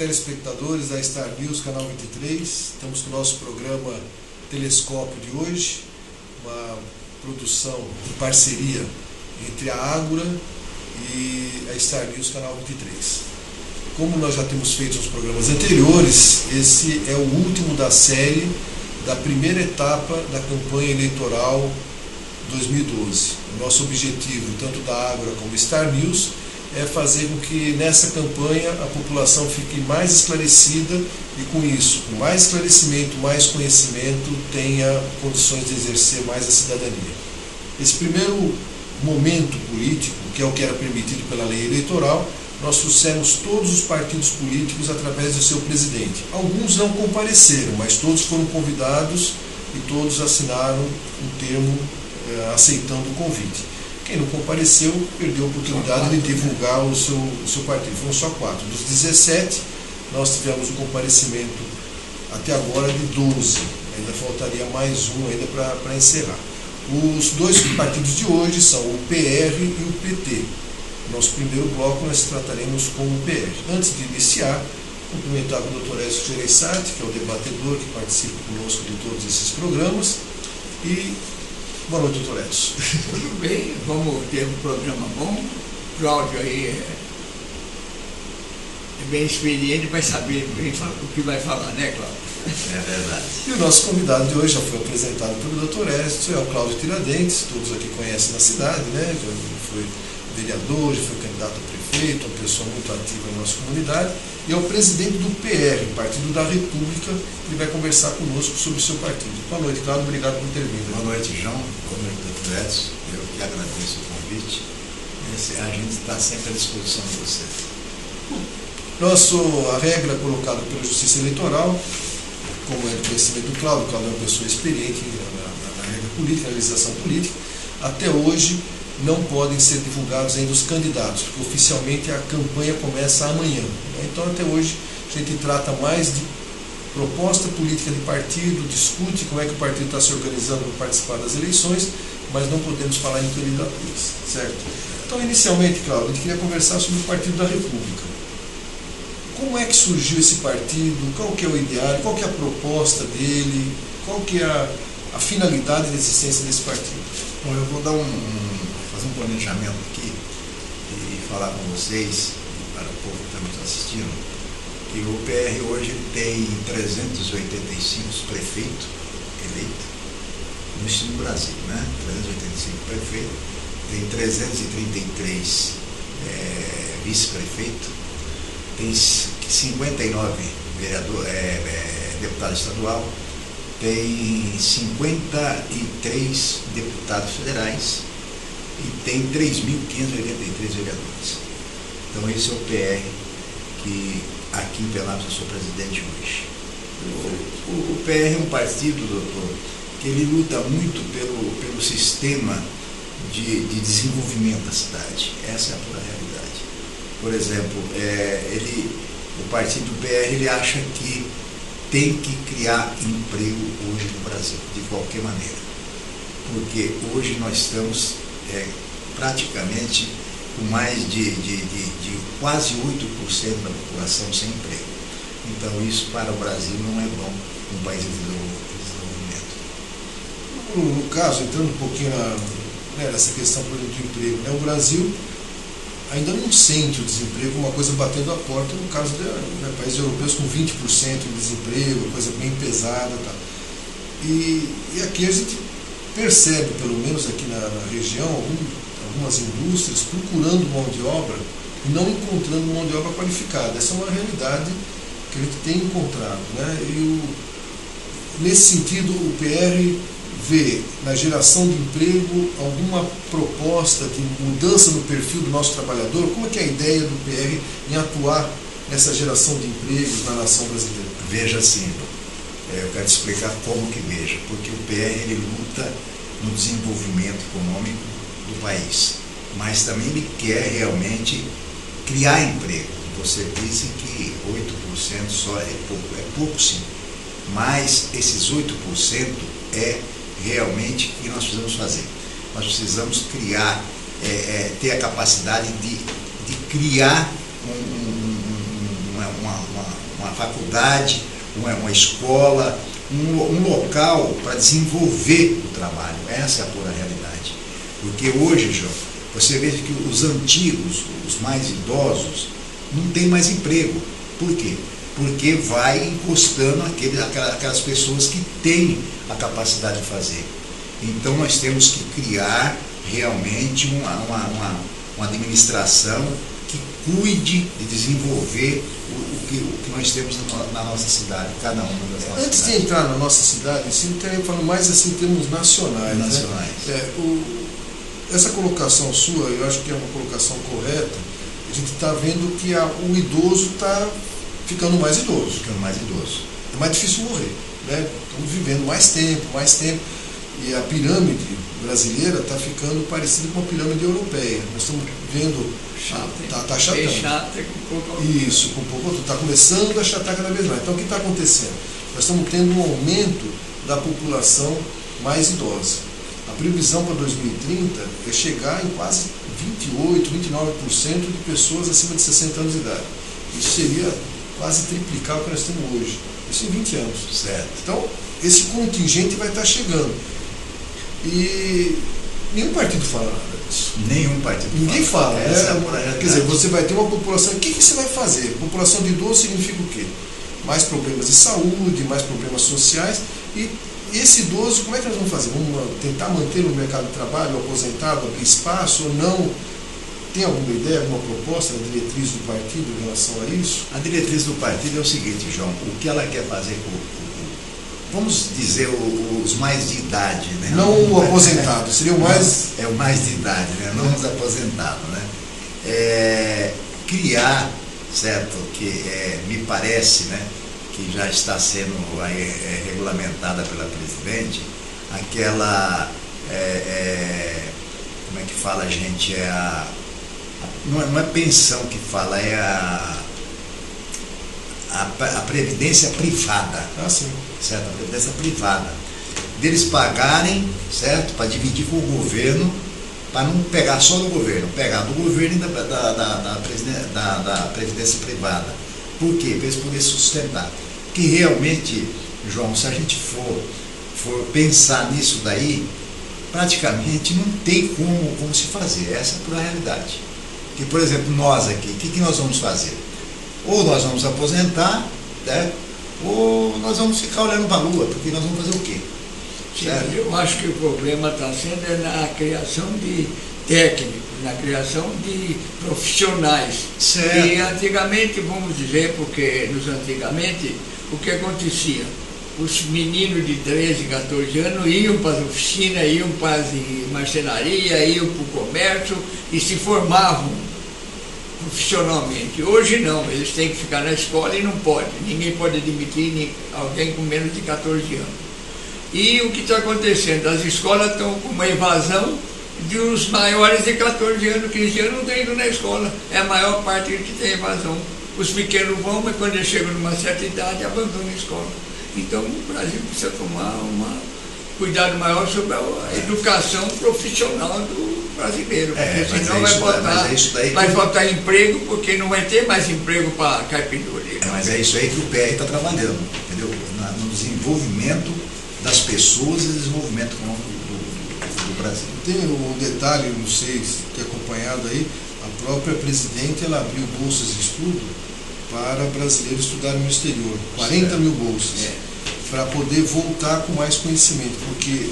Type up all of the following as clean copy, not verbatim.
telespectadores da Star News, canal 23. Estamos com o nosso programa Telescópio de hoje, uma produção de parceria entre a Ágora e a Star News, canal 23. Como nós já temos feito nos programas anteriores, esse é o último da série da primeira etapa da campanha eleitoral 2012. O nosso objetivo, tanto da Ágora como Star News, é fazer com que nessa campanha a população fique mais esclarecida e, com isso, com mais esclarecimento, mais conhecimento, tenha condições de exercer mais a cidadania. Esse primeiro momento político, que é o que era permitido pela lei eleitoral, nós trouxemos todos os partidos políticos através do seu presidente. Alguns não compareceram, mas todos foram convidados e todos assinaram um termo aceitando o convite. Quem não compareceu perdeu a oportunidade de divulgar o seu partido. Foram só 4. Dos 17, nós tivemos o comparecimento até agora de 12. Ainda faltaria mais um ainda para encerrar. Os dois partidos de hoje são o PR e o PT. Nosso primeiro bloco nós trataremos com o PR. Antes de iniciar, cumprimentar o Dr. Écio Gereissati, que é o debatedor que participa conosco de todos esses programas. E boa noite, doutor Edson. Tudo bem, vamos ter um programa bom. O Cláudio aí é bem experiente, vai saber bem o que vai falar, né, Cláudio? É verdade. E o nosso convidado de hoje já foi apresentado pelo doutor Edson, é o Cláudio Tiradentes, todos aqui conhecem na cidade, né? Já foi vereador, já foi candidato a prefeito, uma pessoa muito ativa na nossa comunidade, e é o presidente do PR, Partido da República. Ele vai conversar conosco sobre o seu partido. Boa noite, Cláudio, obrigado por ter vindo. Boa noite, João. Boa noite, doutor Edson. Eu que agradeço o convite. A gente está sempre à disposição de você. A regra colocada pela Justiça Eleitoral, como é do conhecimento do Cláudio, o Cláudio é uma pessoa experiente na regra política, na legislação política, até hoje não podem ser divulgados ainda os candidatos, porque oficialmente a campanha começa amanhã. Então, até hoje, a gente trata mais de proposta política de partido, discute como é que o partido está se organizando para participar das eleições, mas não podemos falar em candidaturas, certo? Então, inicialmente, Cláudio, a gente queria conversar sobre o Partido da República. Como é que surgiu esse partido? Qual que é o ideário? Qual que é a proposta dele? Qual que é a finalidade da existência desse partido? Bom, eu vou fazer um planejamento aqui e falar com vocês, para o povo que está nos assistindo, que o PR hoje tem 385 prefeitos eleitos no Brasil, né? 385 prefeitos, tem 333 vice-prefeitos, tem 59 deputados estadual, tem 53 deputados federais e tem 3.583 vereadores. Então esse é o PR que aqui em Penápolis eu sou presidente hoje. O PR é um partido, doutor, que ele luta muito pelo sistema de desenvolvimento da cidade. Essa é a pura realidade. Por exemplo, o partido do PR ele acha que tem que criar emprego hoje no Brasil, de qualquer maneira. Porque hoje nós estamos praticamente com mais de quase 8% da população sem emprego. Então isso para o Brasil não é bom, um país em desenvolvimento. No caso, entrando um pouquinho nessa questão do emprego, o Brasil ainda não sente o desemprego, uma coisa batendo a porta, no caso de países europeus com 20% de desemprego, coisa bem pesada. Tá? E aqui a gente percebe, pelo menos aqui na região, algumas indústrias procurando mão de obra e não encontrando mão de obra qualificada. Essa é uma realidade que a gente tem encontrado. Né? E nesse sentido, o PR vê na geração de emprego alguma proposta de mudança no perfil do nosso trabalhador? Como é que é a ideia do PR em atuar nessa geração de empregos na nação brasileira? Veja assim, eu quero te explicar como que veja, porque o PR ele luta no desenvolvimento econômico do país, mas também ele quer realmente criar emprego. Você disse que 8% só é pouco sim, mas esses 8% é realmente o que nós precisamos fazer. Nós precisamos criar, ter a capacidade de criar faculdade, uma escola, um local para desenvolver o trabalho. Essa é a pura realidade. Porque hoje, João, você vê que os antigos, os mais idosos, não têm mais emprego. Por quê? Porque vai encostando aquelas pessoas que têm a capacidade de fazer. Então nós temos que criar realmente uma administração que cuide de desenvolver o que nós temos na nossa cidade, cada uma das nossas Antes cidades. de entrar na nossa cidade, sim, falando mais assim em termos nacionais. Né? Essa colocação sua, eu acho que é uma colocação correta. A gente está vendo que o idoso está ficando mais idoso. Ficando mais idoso. É mais difícil morrer. Né? Estamos vivendo mais tempo. E a pirâmide brasileira está ficando parecida com a pirâmide europeia. Nós estamos vendo. Está achatando. Isso, com pouco. Está começando a achatar cada vez mais. Então o que está acontecendo? Nós estamos tendo um aumento da população mais idosa. A previsão para 2030 é chegar em quase 28, 29% de pessoas acima de 60 anos de idade. Isso seria quase triplicar o que nós temos hoje. Isso em 20 anos. Certo. Então, esse contingente vai estar chegando. E nenhum partido fala nada disso. Nenhum partido. Ninguém fala. Quer dizer, você vai ter uma população. O que você vai fazer? População de idoso significa o quê? Mais problemas de saúde, mais problemas sociais. E esse idoso, como é que nós vamos fazer? Vamos tentar manter no mercado de trabalho, aposentado, abrir espaço ou não? Tem alguma ideia, alguma proposta da diretriz do partido em relação a isso? A diretriz do partido é o seguinte, João, o que ela quer fazer vamos dizer, os mais de idade, né? Não o aposentado, seria o mais... É o mais de idade, né? Não os aposentados, né? Criar, certo, que me parece, né, que já está sendo regulamentada pela presidente, aquela, como é que fala, gente, não é pensão que fala, é a previdência privada. Ah, sim. Certo? A previdência privada. Deles pagarem, certo? Para dividir com o governo, para não pegar só do governo, pegar do governo e da previdência privada. Por quê? Para eles poderem sustentar. Porque realmente, João, se a gente for pensar nisso daí, praticamente não tem como se fazer. Essa é a pura realidade. Que, por exemplo, nós aqui, o que nós vamos fazer? Ou nós vamos aposentar, né? Ou nós vamos ficar olhando para a lua, porque nós vamos fazer o quê? Sim, eu acho que o problema está sendo na criação de técnicos, na criação de profissionais. Certo. E antigamente, vamos dizer, porque antigamente, o que acontecia? Os meninos de 13, 14 anos iam para as oficinas, iam para as marcenaria, iam para o comércio e se formavam profissionalmente. Hoje não, eles têm que ficar na escola e não pode. Ninguém pode admitir alguém com menos de 14 anos. E o que está acontecendo? As escolas estão com uma evasão de os maiores de 14 anos, 15 anos não estão indo na escola. É a maior parte que tem evasão. Os pequenos vão, mas quando eles chegam numa certa idade, abandonam a escola. Então o Brasil precisa tomar cuidado maior sobre a educação profissional do brasileiro, porque senão vai faltar emprego, porque não vai ter mais emprego para carpintaria. Mas é isso aí que o PR está trabalhando, entendeu? No desenvolvimento das pessoas e desenvolvimento econômico do Brasil. Tem um detalhe, não sei se tem acompanhado aí, a própria presidente ela abriu bolsas de estudo para brasileiros estudarem no exterior, 40 mil bolsas, para poder voltar com mais conhecimento, porque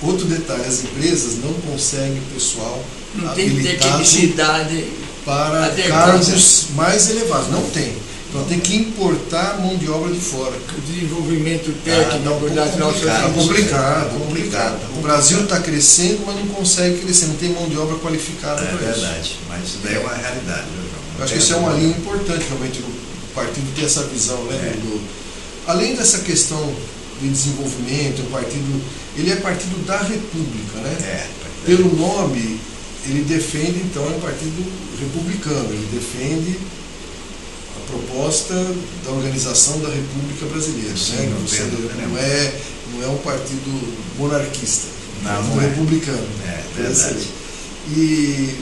outro detalhe, as empresas não conseguem pessoal não tem habilitado tecnicidade para cargos mais elevados, não tem. Então tem que importar mão de obra de fora. O desenvolvimento técnico das nossas complicado. O Brasil está crescendo, mas não consegue crescer, não tem mão de obra qualificada para isso. É verdade, mas isso daí é uma realidade. Eu acho que isso é uma linha importante realmente do partido ter essa visão, né? Além dessa questão de desenvolvimento, o partido, ele é partido da República, né? Pelo nome, ele defende, então, é um partido republicano, ele defende a proposta da organização da República Brasileira. Sim, né? Não é um partido monarquista, não é republicano. É verdade. E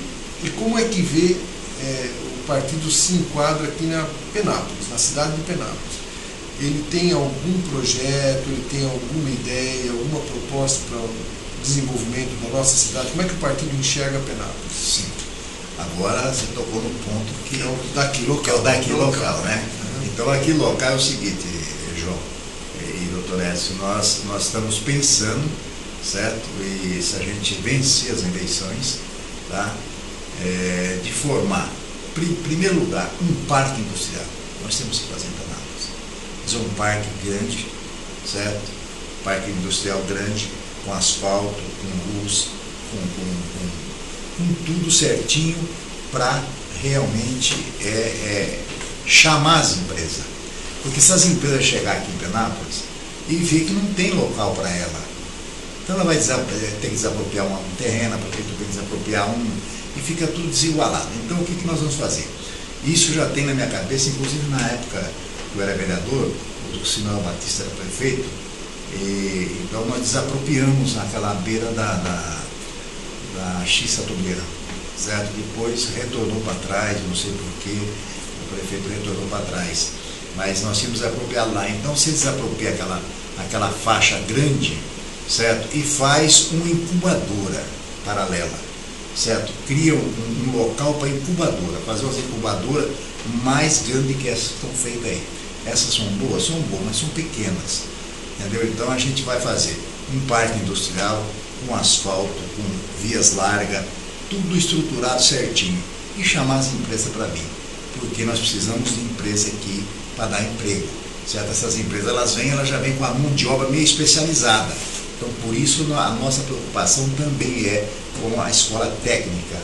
como é que vê o partido se enquadra aqui na Penápolis, na cidade de Penápolis. Ele tem algum projeto, ele tem alguma ideia, alguma proposta para o desenvolvimento da nossa cidade? Como é que o partido enxerga Penápolis? Sim. Agora você tocou no ponto que é o daqui local, que é o daqui local, né? Então aqui local é o seguinte, João e doutor Edson, nós estamos pensando, certo? E se a gente vencer as eleições, tá? De formar, em primeiro lugar, um parque industrial. Nós temos que fazer em Penápolis. Fazer um parque grande, certo? Parque industrial grande, com asfalto, com luz, com tudo certinho para realmente chamar as empresas. Porque se as empresas chegarem aqui em Penápolis e ver que não tem local para ela, então ela vai ter que desapropriar um terreno, a prefeitura tem que desapropriar e fica tudo desigualado. Então o que nós vamos fazer? Isso já tem na minha cabeça, inclusive na época que eu era vereador, o Simeão Batista era prefeito, então nós desapropriamos naquela beira da X-Satobeira, certo? Depois retornou para trás, não sei porquê, o prefeito retornou para trás, mas nós tínhamos desapropriado lá. Então você desapropria aquela faixa grande, certo? E faz uma incubadora paralela, certo? Cria um local para incubadora, fazer umas incubadoras mais grandes que essas que estão feitas aí. Essas são boas, mas são pequenas, entendeu? Então a gente vai fazer um parque industrial com asfalto, com vias largas, tudo estruturado certinho e chamar as empresas para vir, porque nós precisamos de empresa aqui para dar emprego, certo? Essas empresas elas já vêm com a mão de obra meio especializada, então por isso a nossa preocupação também é com a escola técnica,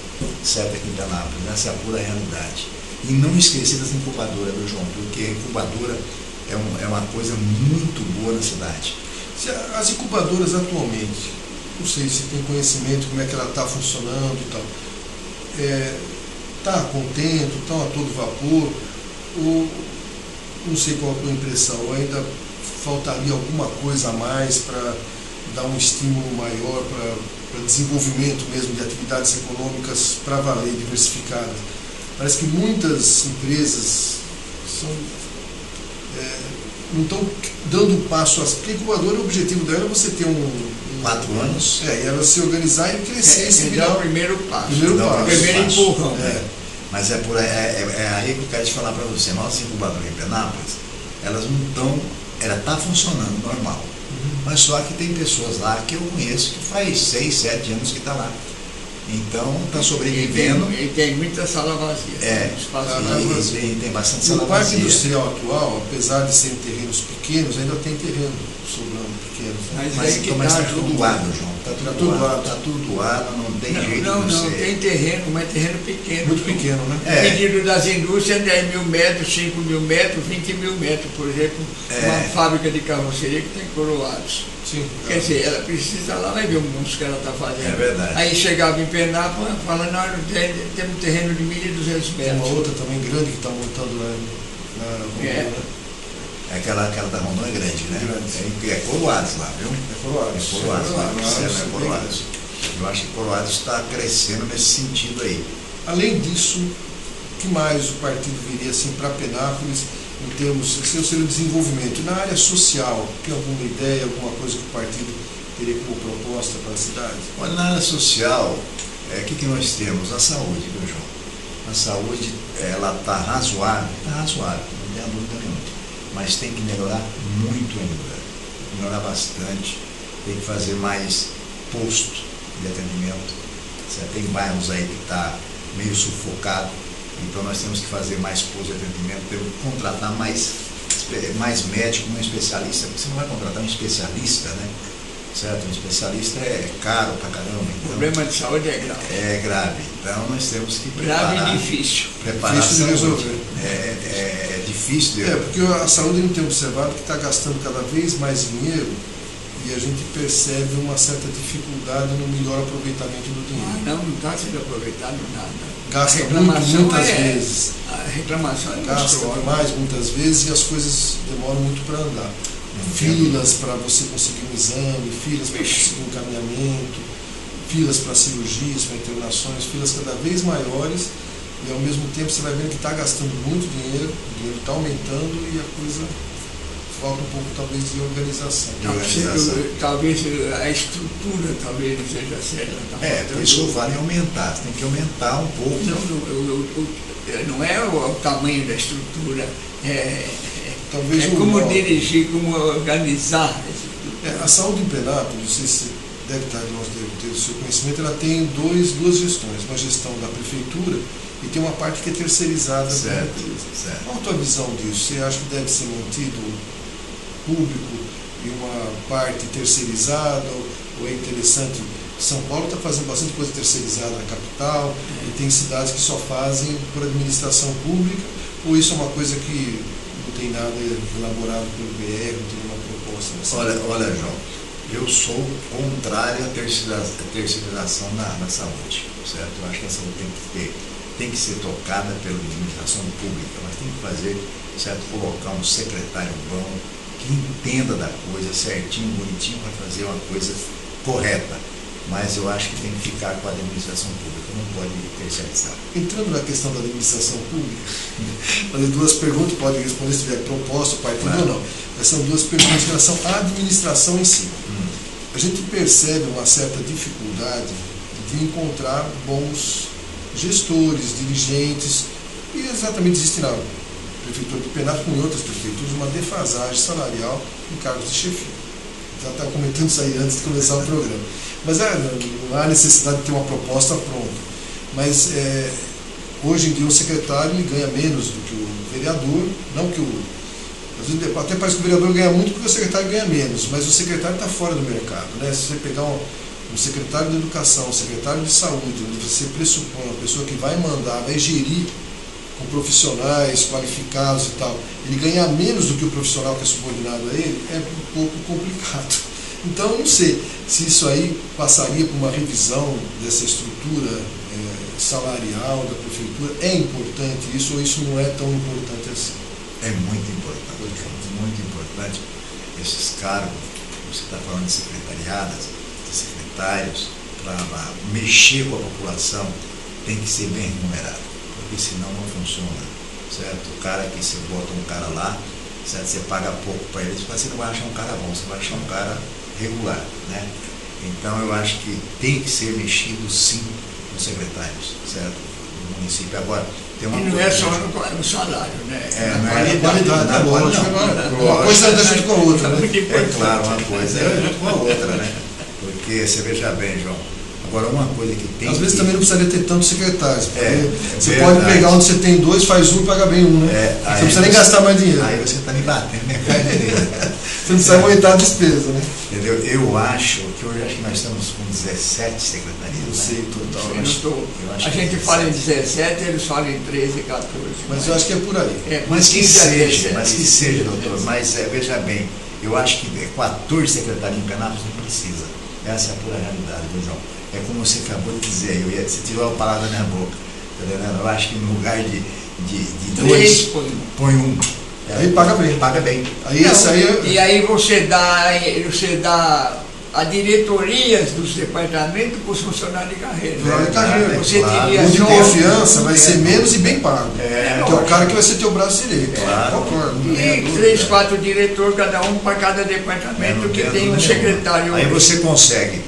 certo? Aqui em Penápolis, essa é a pura realidade. E não esquecer das incubadoras, viu, João? Porque a incubadora é uma coisa muito boa na cidade. As incubadoras atualmente, não sei se tem conhecimento como é que ela está funcionando e tal, está contento, estão a todo vapor, ou não sei qual a tua impressão, ou ainda faltaria alguma coisa a mais para dar um estímulo maior para desenvolvimento mesmo de atividades econômicas para valer, diversificadas? Parece que muitas empresas não estão dando um passo, porque a incubadora, o objetivo dela é você ter 4 anos. E ela se organizar e crescer. Dar o primeiro passo. O primeiro empurrão. Mas é aí que eu quero te falar para você. Nossas incubadoras em Penápolis, elas não estão. Ela está funcionando normal. Mas só que tem pessoas lá que eu conheço que faz 6, 7 anos que está lá. Então está sobrevivendo. E tem muita sala vazia. Tem bastante sala vazia. O parque industrial atual, apesar de serem terrenos pequenos, ainda tem terreno sobrando pequeno. Mas está tudo doado, João. Está tudo doado, não tem jeito. Não tem terreno, mas terreno pequeno. Muito pequeno, né? O pedido das indústrias é 10 mil metros, 5 mil metros, 20 mil metros, por exemplo, uma fábrica de carroceria que tem Coroados. Sim. Quer dizer, ela precisa lá, vai ver o monstro que ela está fazendo. É verdade. Aí chegava em Penápolis, fala, não, temos terreno de 1.200 metros. Tem uma outra também grande que está montando lá na Rondônia, né? Aquela da Rondônia é grande, né? É Coroados lá, viu? É Coroados. É Coroados. Eu acho que Coroados está crescendo nesse sentido aí. Além disso, o que mais o partido viria assim para Penápolis em termos de seu desenvolvimento? Na área social, tem alguma ideia, alguma coisa que o partido teria como proposta para a cidade? Olha, na área social, o que nós temos? A saúde, viu, João? A saúde, ela está razoável, não tem dúvida nenhuma, mas tem que melhorar muito ainda, melhorar bastante, tem que fazer mais posto de atendimento. Tem bairros aí que está meio sufocado, então nós temos que fazer mais posto de atendimento, temos que contratar mais médico, um especialista, porque você não vai contratar um especialista, né? Certo? Um especialista é caro pra caramba. Então, o problema de saúde é grave. É grave. Então nós temos que preparar. Grave e difícil. Difícil de resolver. É difícil de resolver. Porque a saúde a gente tem observado que está gastando cada vez mais dinheiro e a gente percebe uma certa dificuldade no melhor aproveitamento do dinheiro. Não está sendo aproveitado nada. Gasta muitas vezes. A reclamação é gasta demais muitas vezes e as coisas demoram muito para andar. Filas para você conseguir um exame, filas para conseguir um encaminhamento, filas para cirurgias, para internações, filas cada vez maiores e ao mesmo tempo você vai vendo que está gastando muito dinheiro, o dinheiro está aumentando e a coisa falta um pouco talvez de organização. Talvez a estrutura talvez não seja certa. Isso vale aumentar, você tem que aumentar um pouco. Não é o tamanho da estrutura, talvez como dirigir, como organizar. A saúde em Penápolis, não sei se deve ter o seu conhecimento, ela tem duas gestões, uma gestão da prefeitura e tem uma parte que é terceirizada. Certo. Qual a tua visão disso? Você acha que deve ser mantido público e uma parte terceirizada, ou é interessante? São Paulo está fazendo bastante coisa terceirizada na capital, e tem cidades que só fazem por administração pública, ou isso é uma coisa que não tem nada elaborado pelo BR, não tem nenhuma proposta nessa Olha, João, eu sou contrário à terceirização na saúde, certo? Eu acho que a saúde tem que ser tocada pela administração pública, mas tem que fazer, certo, colocar um secretário bom, que entenda da coisa certinho, bonitinho, para fazer uma coisa correta. Mas eu acho que tem que ficar com a administração pública, não pode terceirizar. Entrando na questão da administração pública, fazer duas perguntas, pode responder se tiver proposta, partido ou não. Mas são duas perguntas em relação à administração em si. A gente percebe uma certa dificuldade de encontrar bons gestores, dirigentes, e exatamente existe na Prefeitura de Penápolis, como em outras prefeituras, uma defasagem salarial em cargos de chefia. Já estava comentando isso aí antes de começar o programa. Mas não há necessidade de ter uma proposta pronta. Mas hoje em dia o secretário ele ganha menos do que o vereador, não que às vezes até parece que o vereador ganha muito porque o secretário ganha menos, mas o secretário está fora do mercado, né? Se você pegar um secretário de educação, um secretário de saúde, onde você pressupõe uma pessoa que vai mandar, vai gerir com profissionais qualificados e tal, ele ganhar menos do que o profissional que é subordinado a ele, é um pouco complicado. Então, não sei se isso aí passaria por uma revisão dessa estrutura salarial da prefeitura. É importante isso ou isso não é tão importante assim? É muito importante esses cargos, você está falando de secretariadas, de secretários, para mexer com a população, tem que ser bem remunerado, porque senão não funciona, certo? O cara que você bota um cara lá, certo? Você paga pouco para ele, você não vai achar um cara bom, você vai achar um cara regular, né? Então eu acho que tem que ser mexido sim nos secretários, certo? No município. Agora, tem uma não é só no salário, né? Não é na qualidade, uma coisa anda junto com a outra, né? É claro, uma coisa é junto com a outra, né? Porque você veja bem, João. Agora, uma coisa que tem. Às vezes também não precisaria ter tantos secretários. Você verdade. pode pegar onde você tem dois, faz um e paga bem um, né? Você não precisa nem gastar mais dinheiro. Aí você está me batendo, né? Você não precisa aumentar a despesa, né? Entendeu? Eu acho que hoje nós estamos com 17 secretarias. Eu sei, total. A gente fala em 17, eles falam em 13, 14. Mas eu acho que é por aí. Mas que seja, doutor. Mas veja bem, eu acho que 14 secretários em Penápolis não precisa. Essa é a pura realidade, viu, João? É como você acabou de dizer, você tirou a palavra da minha boca. Tá entendendo? Eu acho que no lugar de dois, põe um. Aí paga bem. Paga bem. E aí você dá a diretorias dos departamentos para os funcionários de carreira. Você teria de confiança vai ser menos e bem pago. Que é o cara que vai ser teu braço direito. E 3, 4 diretores, cada um para cada departamento, que tem um secretário. Aí você consegue,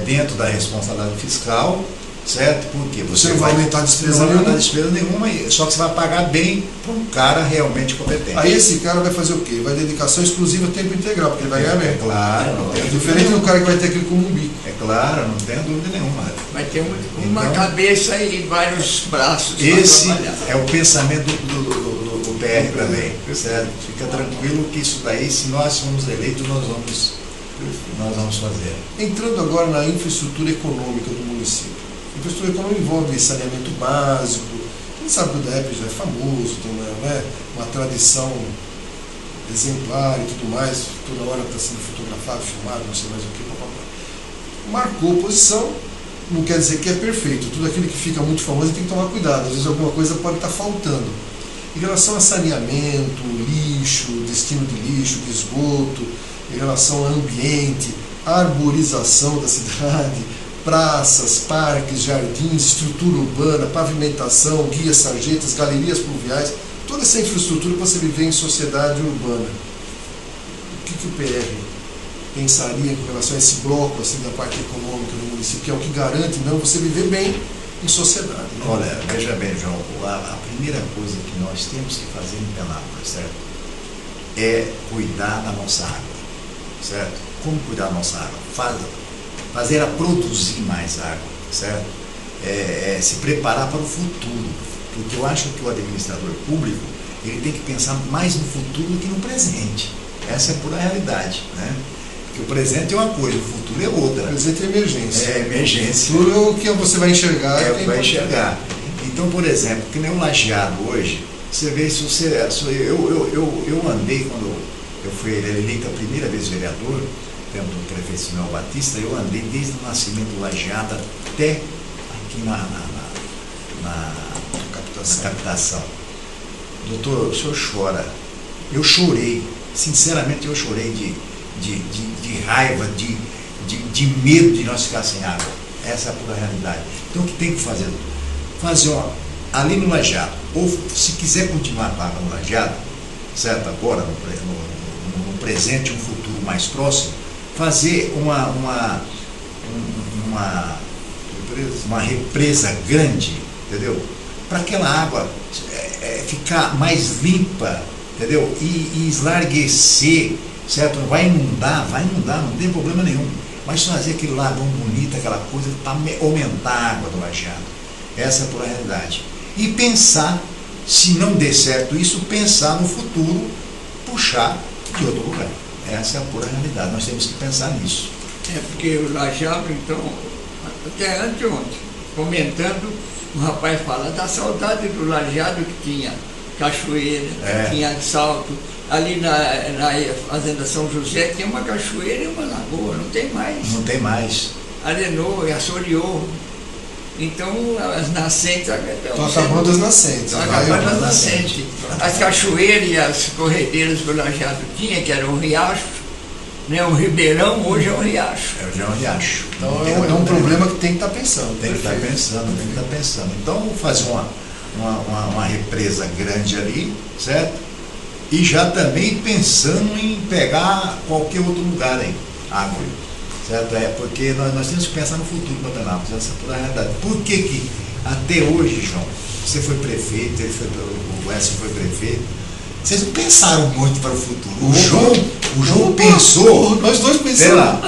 dentro da responsabilidade fiscal, certo? Porque você não vai aumentar a despesa nenhuma. Não vai aumentar a despesa nenhuma, só que você vai pagar bem para um cara realmente competente. Aí esse cara vai fazer o quê? Vai dedicação exclusiva a tempo integral, porque ele vai ganhar bem. Claro. É diferente do cara que vai ter aquilo como um bico. É claro, não tenho dúvida nenhuma. Vai ter uma cabeça e vários braços. Esse é o pensamento do PR também, certo? Fica tranquilo que isso daí, se nós formos eleitos, nós vamos fazer. Entrando agora na infraestrutura econômica do município. A infraestrutura econômica envolve saneamento básico. Quem sabe que o DEP já é famoso, tem uma tradição exemplar e tudo mais, toda hora está sendo fotografado, filmado, não sei mais o que, marcou posição, não quer dizer que é perfeito, tudo aquilo que fica muito famoso tem que tomar cuidado, às vezes alguma coisa pode estar faltando. Em relação a saneamento, lixo, destino de lixo, de esgoto, em relação ao ambiente, arborização da cidade, praças, parques, jardins, estrutura urbana, pavimentação, guias, sarjetas, galerias pluviais, toda essa infraestrutura para você viver em sociedade urbana. O que o PR pensaria com relação a esse bloco assim, da parte econômica do município, que é o que garante não você viver bem em sociedade? Né? Olha, veja bem, João, a primeira coisa que nós temos que fazer em Penápolis, certo? É cuidar da nossa água, certo? Como cuidar da nossa água? Fazer ela produzir mais água, certo? Se preparar para o futuro, porque eu acho que o administrador público ele tem que pensar mais no futuro do que no presente. Essa é a pura realidade, né? Porque o presente é uma coisa, o futuro é outra. O presente é emergência. É emergência. O futuro é o que você vai enxergar. É o que vai enxergar. Então, por exemplo, que nem um lajeado hoje, você vê se você. Eu andei quando eu fui eleito a primeira vez vereador, dentro do prefeito Simeão Batista, eu andei desde o nascimento do lajeado até aqui na captação. Doutor, o senhor chora. Eu chorei, sinceramente eu chorei de raiva, de medo de nós ficar sem água. Essa é a pura realidade. Então o que tem que fazer? Fazer ali no lajeado, ou se quiser continuar com a água no lajeado, certo? Agora, no presente, um futuro mais próximo, fazer uma represa grande, entendeu? Para aquela água ficar mais limpa, entendeu? E eslarguecer, certo? Vai inundar, não tem problema nenhum. Mas fazer aquele lagão bonito, aquela coisa, para aumentar a água do lajeado. Essa é a pura realidade. E pensar, se não der certo isso, pensar no futuro, puxar de outro lugar. Essa é a pura realidade. Nós temos que pensar nisso. Porque o lajeado, então, até anteontem, comentando, um rapaz fala da saudade do lajeado que tinha cachoeira, tinha salto. Ali na Fazenda São José tinha uma cachoeira e uma lagoa, não tem mais. Não tem mais. Arenou e assoreou. Então as nascentes estão acabando as nascentes. Estão acabando as nascentes. As cachoeiras e as corredeiras que o lajeado tinha, que era um riacho, né, um ribeirão, hoje é um riacho. Hoje é um riacho. Então é um problema que tem que estar pensando. Tem que estar pensando. Então fazer uma represa grande ali, certo? E já também pensando em pegar qualquer outro lugar aí, água, certo? Porque nós temos que pensar no futuro do Penápolis, essa é a realidade. Por que até hoje, João, você foi prefeito, o Wesley foi prefeito, vocês não pensaram muito para o futuro. O João pensou. Nós dois pensamos.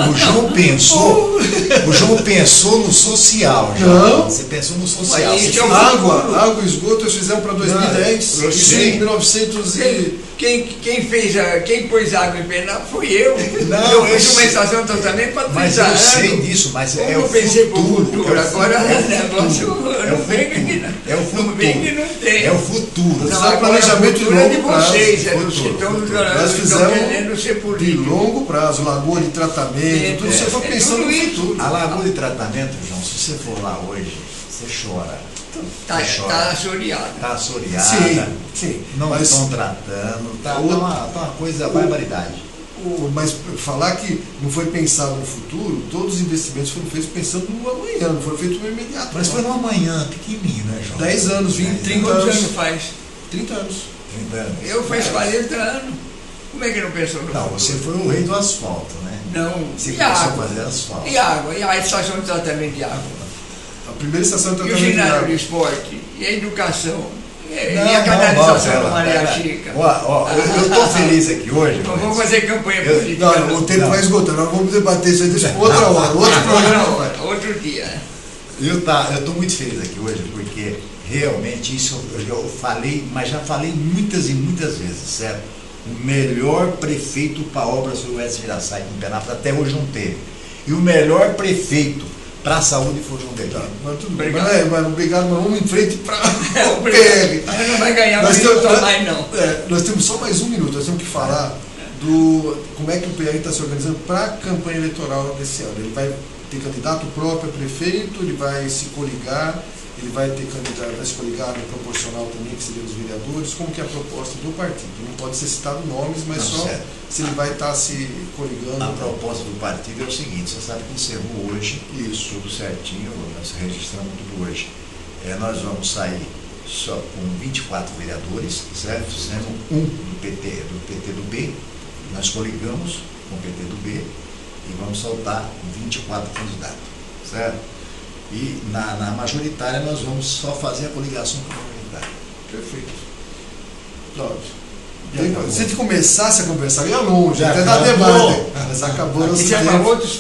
O João pensou no social. Não. Você pensou no social. Água e esgoto nós fizemos para 2010. Isso em 1900 Quem pôs água em Penápolis foi eu. Não, eu fiz uma estação de tratamento para 30 anos. Mas eu sei disso, mas é o futuro. Eu pensei para o futuro. Agora o negócio não vem que não tem. É o futuro. Não, é planejamento de longo prazo. Vocês, é dos que estão querendo ser políticos. De longo prazo, lagoa de tratamento, tudo você for pensando no futuro. A lagoa de tratamento, João, se você for lá hoje, você chora. Está assoreada. Está assoreada. Sim. Não estão tratando. Está uma coisa, barbaridade. Mas falar que não foi pensado no futuro, todos os investimentos foram feitos pensando no amanhã, não foram feitos no imediato. Mas foi no amanhã, pequenininho, né, João? 10 anos, 20, 30 anos. Quantos anos faz? 30 anos. 30 anos. Eu faz 40 anos. Como é que não pensou no futuro? Não, você foi o rei do asfalto, né? Não. Você e começou água? a fazer asfalto. E água? E a estação de tratamento de água? A primeira estação de E o tratamento de ginásio água. de esporte? E a educação? E a canalização da Maria Chica? Eu estou feliz aqui hoje. Não vamos fazer campanha política. Não, o tempo vai esgotar, nós vamos debater isso aí, deixa para outra hora, outro programa. Outro dia. Eu estou muito feliz aqui hoje, porque realmente isso eu falei, mas já falei muitas e muitas vezes, certo? O melhor prefeito para obras foi o Wesley Girassaí em Penápolis, até hoje não teve. E o melhor prefeito para a saúde foi o João Delgado. Mas tudo bem, mas obrigado, mas vamos em frente para o PR. Mas não vai ganhar um minuto a mais, não. Nós temos só mais um minuto, nós temos que falar do como é que o PR está se organizando para a campanha eleitoral desse ano. Ele vai ter candidato próprio a prefeito, ele vai se coligar. ele vai ter candidato, vai se coligar no proporcional também, que seria os vereadores. Como que é a proposta do partido? Não pode ser citado nomes, mas não, só certo. Se ele vai estar se coligando. A proposta do partido é o seguinte, você sabe que encerrou hoje, isso tudo certinho, nós registramos tudo hoje. Nós vamos sair só com 24 vereadores, certo? Sendo um do PT do B, nós coligamos com o PT do B e vamos soltar 24 candidatos, certo? E na majoritária nós vamos só fazer a coligação com a majoritária. Perfeito. Cláudio. Se a gente começasse a conversar, ia longe, até dar debate. Mas acabou nosso tempo. Outros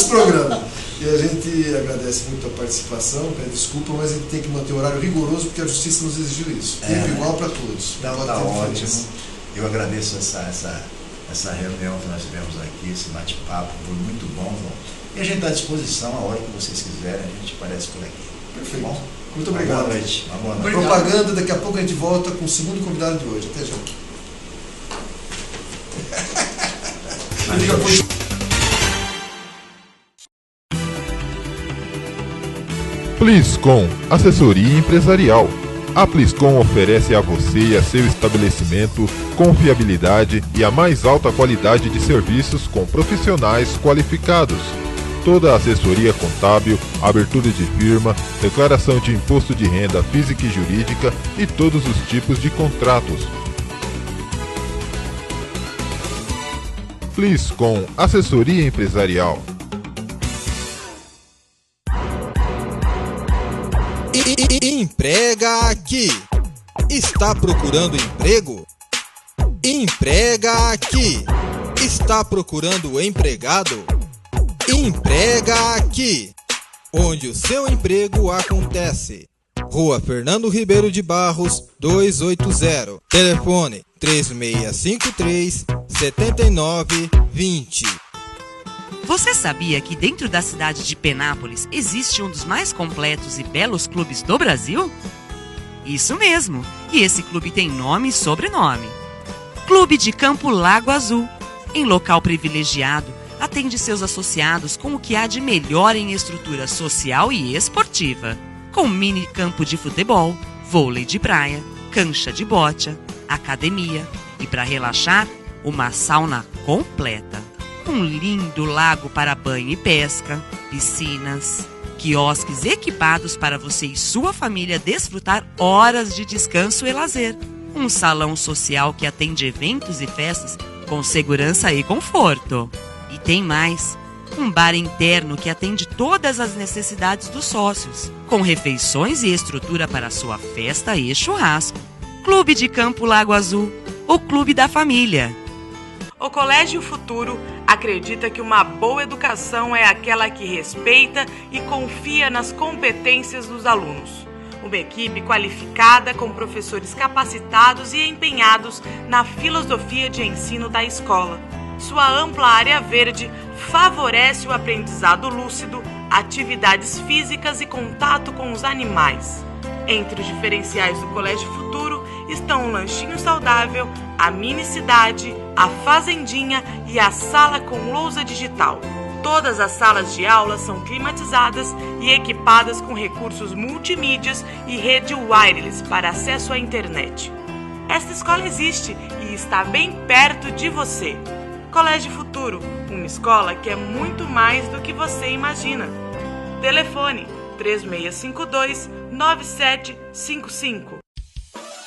programas. E a gente agradece muito a participação, pede desculpa, mas a gente tem que manter o horário rigoroso porque a justiça nos exigiu isso. Tempo igual para todos. Então está ótimo. Eu agradeço essa reunião que nós tivemos aqui, esse bate-papo, foi muito bom, João. E a gente está à disposição a hora que vocês quiserem, a gente aparece por aqui. Perfeito. Bom? Muito obrigado. Boa noite. Boa noite. Propaganda, daqui a pouco a gente volta com o segundo convidado de hoje. Até já. Pliscom, assessoria empresarial. A Pliscom oferece a você e a seu estabelecimento confiabilidade e a mais alta qualidade de serviços com profissionais qualificados. Toda a assessoria contábil, abertura de firma, declaração de imposto de renda física e jurídica e todos os tipos de contratos. Pliscom, assessoria empresarial. Emprega aqui. Está procurando emprego? Emprega aqui. Está procurando empregado? Emprega aqui. Onde o seu emprego acontece. Rua Fernando Ribeiro de Barros, 280. Telefone 3653-7920. Você sabia que dentro da cidade de Penápolis existe um dos mais completos e belos clubes do Brasil? Isso mesmo, e esse clube tem nome e sobrenome. Clube de Campo Lago Azul. Em local privilegiado, atende seus associados com o que há de melhor em estrutura social e esportiva. Com mini campo de futebol, vôlei de praia, cancha de bocha, academia e, para relaxar, uma sauna completa. Um lindo lago para banho e pesca, piscinas, quiosques equipados para você e sua família desfrutar horas de descanso e lazer. Um salão social que atende eventos e festas com segurança e conforto. E tem mais, um bar interno que atende todas as necessidades dos sócios, com refeições e estrutura para sua festa e churrasco. Clube de Campo Lago Azul, o clube da família. O Colégio Futuro acredita que uma boa educação é aquela que respeita e confia nas competências dos alunos. Uma equipe qualificada com professores capacitados e empenhados na filosofia de ensino da escola. Sua ampla área verde favorece o aprendizado lúcido, atividades físicas e contato com os animais. Entre os diferenciais do Colégio Futuro estão o lanchinho saudável, a mini cidade, a fazendinha e a sala com lousa digital. Todas as salas de aula são climatizadas e equipadas com recursos multimídias e rede wireless para acesso à internet. Esta escola existe e está bem perto de você. Colégio Futuro, uma escola que é muito mais do que você imagina. Telefone 3652-9755.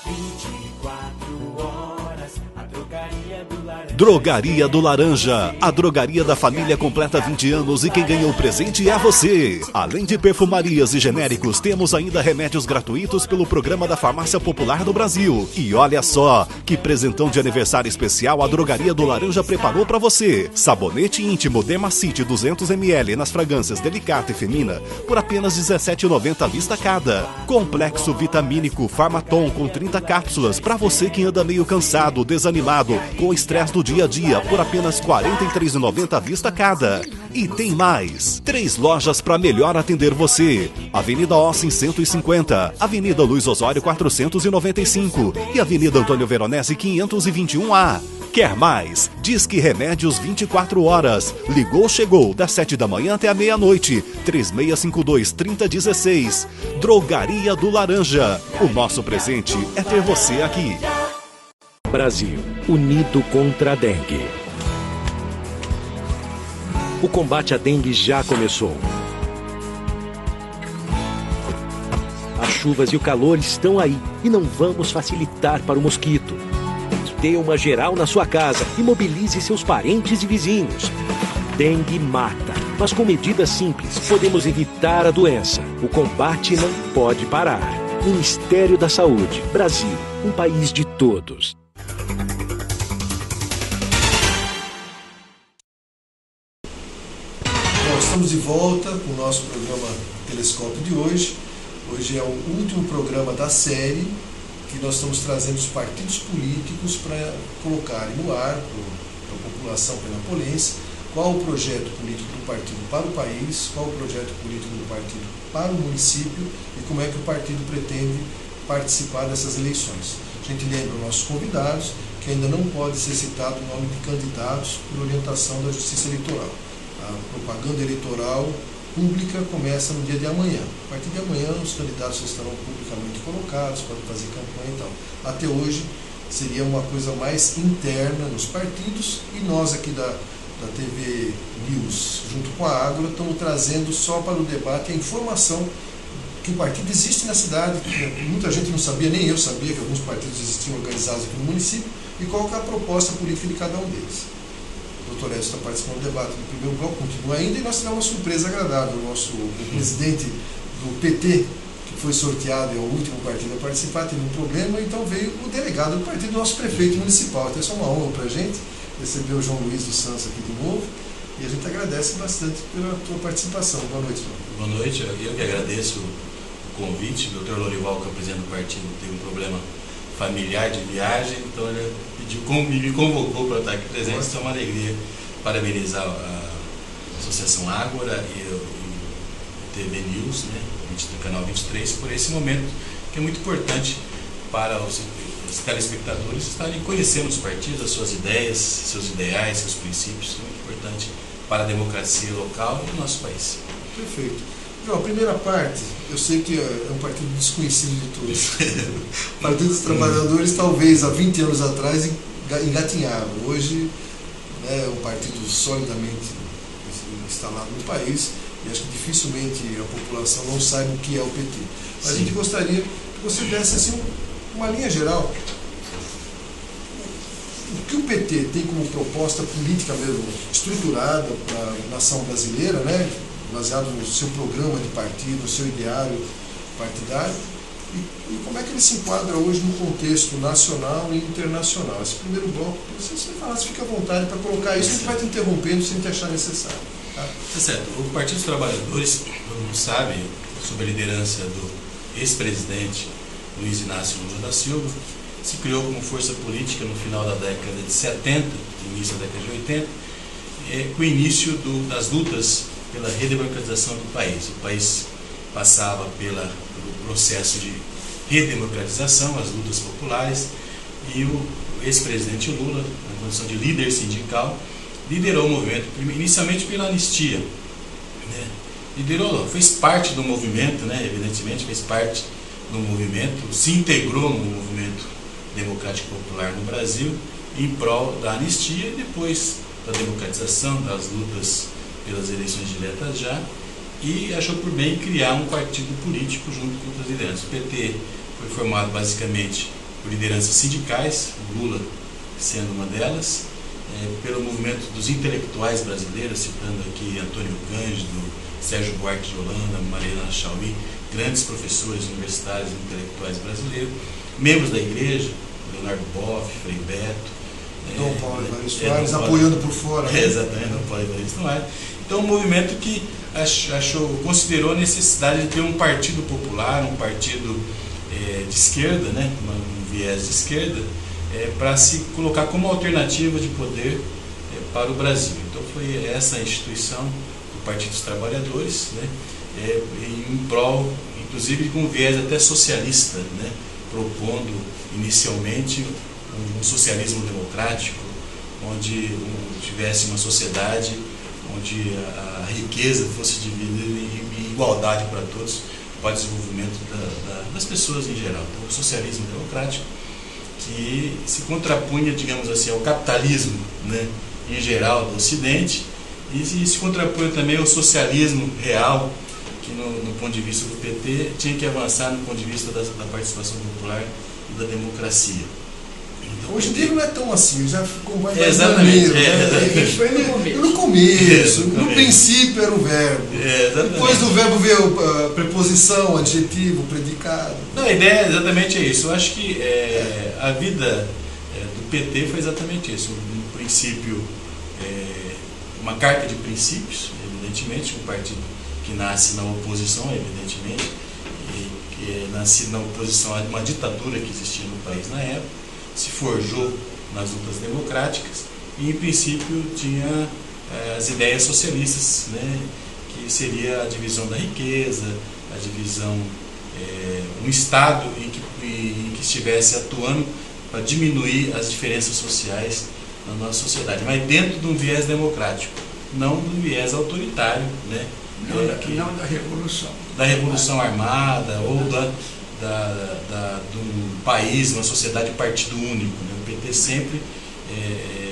24 horas, a drogaria do Laranja. Drogaria do Laranja, a drogaria da família completa 20 anos e quem ganhou o presente é você. Além de perfumarias e genéricos, temos ainda remédios gratuitos pelo programa da Farmácia Popular do Brasil. E olha só, que presentão de aniversário especial a Drogaria do Laranja preparou pra você. Sabonete íntimo Dermacite 200ml nas fragrâncias Delicata e Femina por apenas R$17,90 à vista cada. Complexo vitamínico Farmaton com 30 cápsulas pra você que anda meio cansado, desanimado, com estresse do dia a dia por apenas R$43,90 à vista cada. E tem mais. 3 lojas para melhor atender você. Avenida Ossim 150, Avenida Luiz Osório 495 e Avenida Antônio Veronese 521A. Quer mais? Disque Remédios 24 horas. Ligou, chegou, das 7 da manhã até a meia-noite. 3652-3016. Drogaria do Laranja. O nosso presente é ter você aqui. Brasil, unido contra a dengue. O combate à dengue já começou. As chuvas e o calor estão aí e não vamos facilitar para o mosquito. Dê uma geral na sua casa e mobilize seus parentes e vizinhos. Dengue mata, mas com medidas simples podemos evitar a doença. O combate não pode parar. Ministério da Saúde, Brasil, um país de todos. Bom, estamos de volta com o nosso programa Telescópio de hoje. Hoje é o último programa da série que nós estamos trazendo os partidos políticos para colocarem no ar para a população penapolense qual o projeto político do partido para o país, qual o projeto político do partido para o município e como é que o partido pretende participar dessas eleições. A gente lembra os nossos convidados que ainda não pode ser citado o nome de candidatos por orientação da Justiça Eleitoral. A propaganda eleitoral pública começa no dia de amanhã. A partir de amanhã, os candidatos estarão publicamente colocados, podem fazer campanha e tal. Até hoje, seria uma coisa mais interna nos partidos e nós aqui da TV News, junto com a Ágora, estamos trazendo só para o debate a informação que o partido existe na cidade, que muita gente não sabia, nem eu sabia que alguns partidos existiam organizados aqui no município, e qual que é a proposta política de cada um deles. O doutor Edson está participando do debate do primeiro bloco, continua ainda, e nós tivemos uma surpresa agradável. O presidente do PT, que foi sorteado, é o último partido a participar, teve um problema, então veio o delegado do partido, nosso prefeito municipal. Então isso é uma honra para a gente, receber o João Luiz dos Santos aqui de novo, e a gente agradece bastante pela tua participação. Boa noite, João. Boa noite, eu que agradeço o convite. O doutor Lorival, que é o presidente do partido, teve um problema familiar de viagem, então ele me convocou para estar aqui presente. Isso é uma alegria. Parabenizar a Associação Ágora e o TV News, né, do canal 23, por esse momento que é muito importante para os telespectadores estarem conhecendo os partidos, as suas ideias, seus ideais, seus princípios. É muito importante para a democracia local e do nosso país. Perfeito. João, a primeira parte, eu sei que é um partido desconhecido de todos. O Partido dos Trabalhadores, talvez há 20 anos atrás, engatinhava. Hoje é um partido solidamente instalado no país e acho que dificilmente a população não saiba o que é o PT. Mas a gente gostaria que você desse assim, uma linha geral. O que o PT tem como proposta política mesmo estruturada para a nação brasileira, né, baseado no seu programa de partido, no seu ideário partidário, e como é que ele se enquadra hoje no contexto nacional e internacional? Esse primeiro bloco, se você falasse, fica à vontade para colocar isso, a gente vai te interrompendo se a gente achar necessário. Tá certo. O Partido dos Trabalhadores, todo mundo sabe, sob a liderança do ex-presidente Luiz Inácio Lula da Silva, se criou como força política no final da década de 70, início da década de 80, com o início das lutas pela redemocratização do país. O país passava pelo processo de redemocratização, as lutas populares, e o ex-presidente Lula, na condição de líder sindical, liderou o movimento, inicialmente pela anistia. Fez parte do movimento, evidentemente fez parte do movimento, se integrou no movimento democrático popular no Brasil, em prol da anistia e depois da democratização, das lutas pelas eleições diretas já, e achou por bem criar um partido político junto com outras lideranças. O PT foi formado basicamente por lideranças sindicais, o Lula sendo uma delas, pelo movimento dos intelectuais brasileiros, citando aqui Antônio Cândido, Sérgio Buarque de Holanda, Mariana Chauí, grandes professores universitários e intelectuais brasileiros, membros da igreja, Leonardo Boff, Frei Beto, Dom Paulo Evaristo Soares, apoiando por fora. Exatamente, Dom Paulo Evaristo Soares. Então, um movimento que considerou a necessidade de ter um partido popular, um partido de esquerda, um viés de esquerda, para se colocar como alternativa de poder para o Brasil. Então, foi essa a instituição do Partido dos Trabalhadores, em prol, inclusive com viés até socialista, propondo inicialmente um socialismo democrático, onde tivesse uma sociedade onde a riqueza fosse dividida em igualdade para todos, para o desenvolvimento das pessoas em geral. Então, o socialismo democrático, que se contrapunha, digamos assim, ao capitalismo, né, em geral do Ocidente, e se contrapunha também ao socialismo real, que no ponto de vista do PT tinha que avançar no ponto de vista da participação popular e da democracia. Então, hoje em dia não é tão assim, já ficou mais exatamente, Isso foi no começo. No começo, no princípio era o verbo. Depois do verbo veio a preposição, adjetivo, predicado. Não, a ideia é exatamente isso. Eu acho que a vida do PT foi exatamente isso. No princípio, uma carta de princípios, evidentemente, um partido que nasce na oposição, evidentemente, e que nasce na oposição a uma ditadura que existia no país na época, se forjou nas lutas democráticas e, em princípio, tinha as ideias socialistas, né, que seria a divisão da riqueza, a divisão, um Estado em que estivesse atuando para diminuir as diferenças sociais na nossa sociedade, mas dentro de um viés democrático, não de um viés autoritário, né, não da revolução. Da revolução armada ou de um país, uma sociedade de partido único. Né? O PT sempre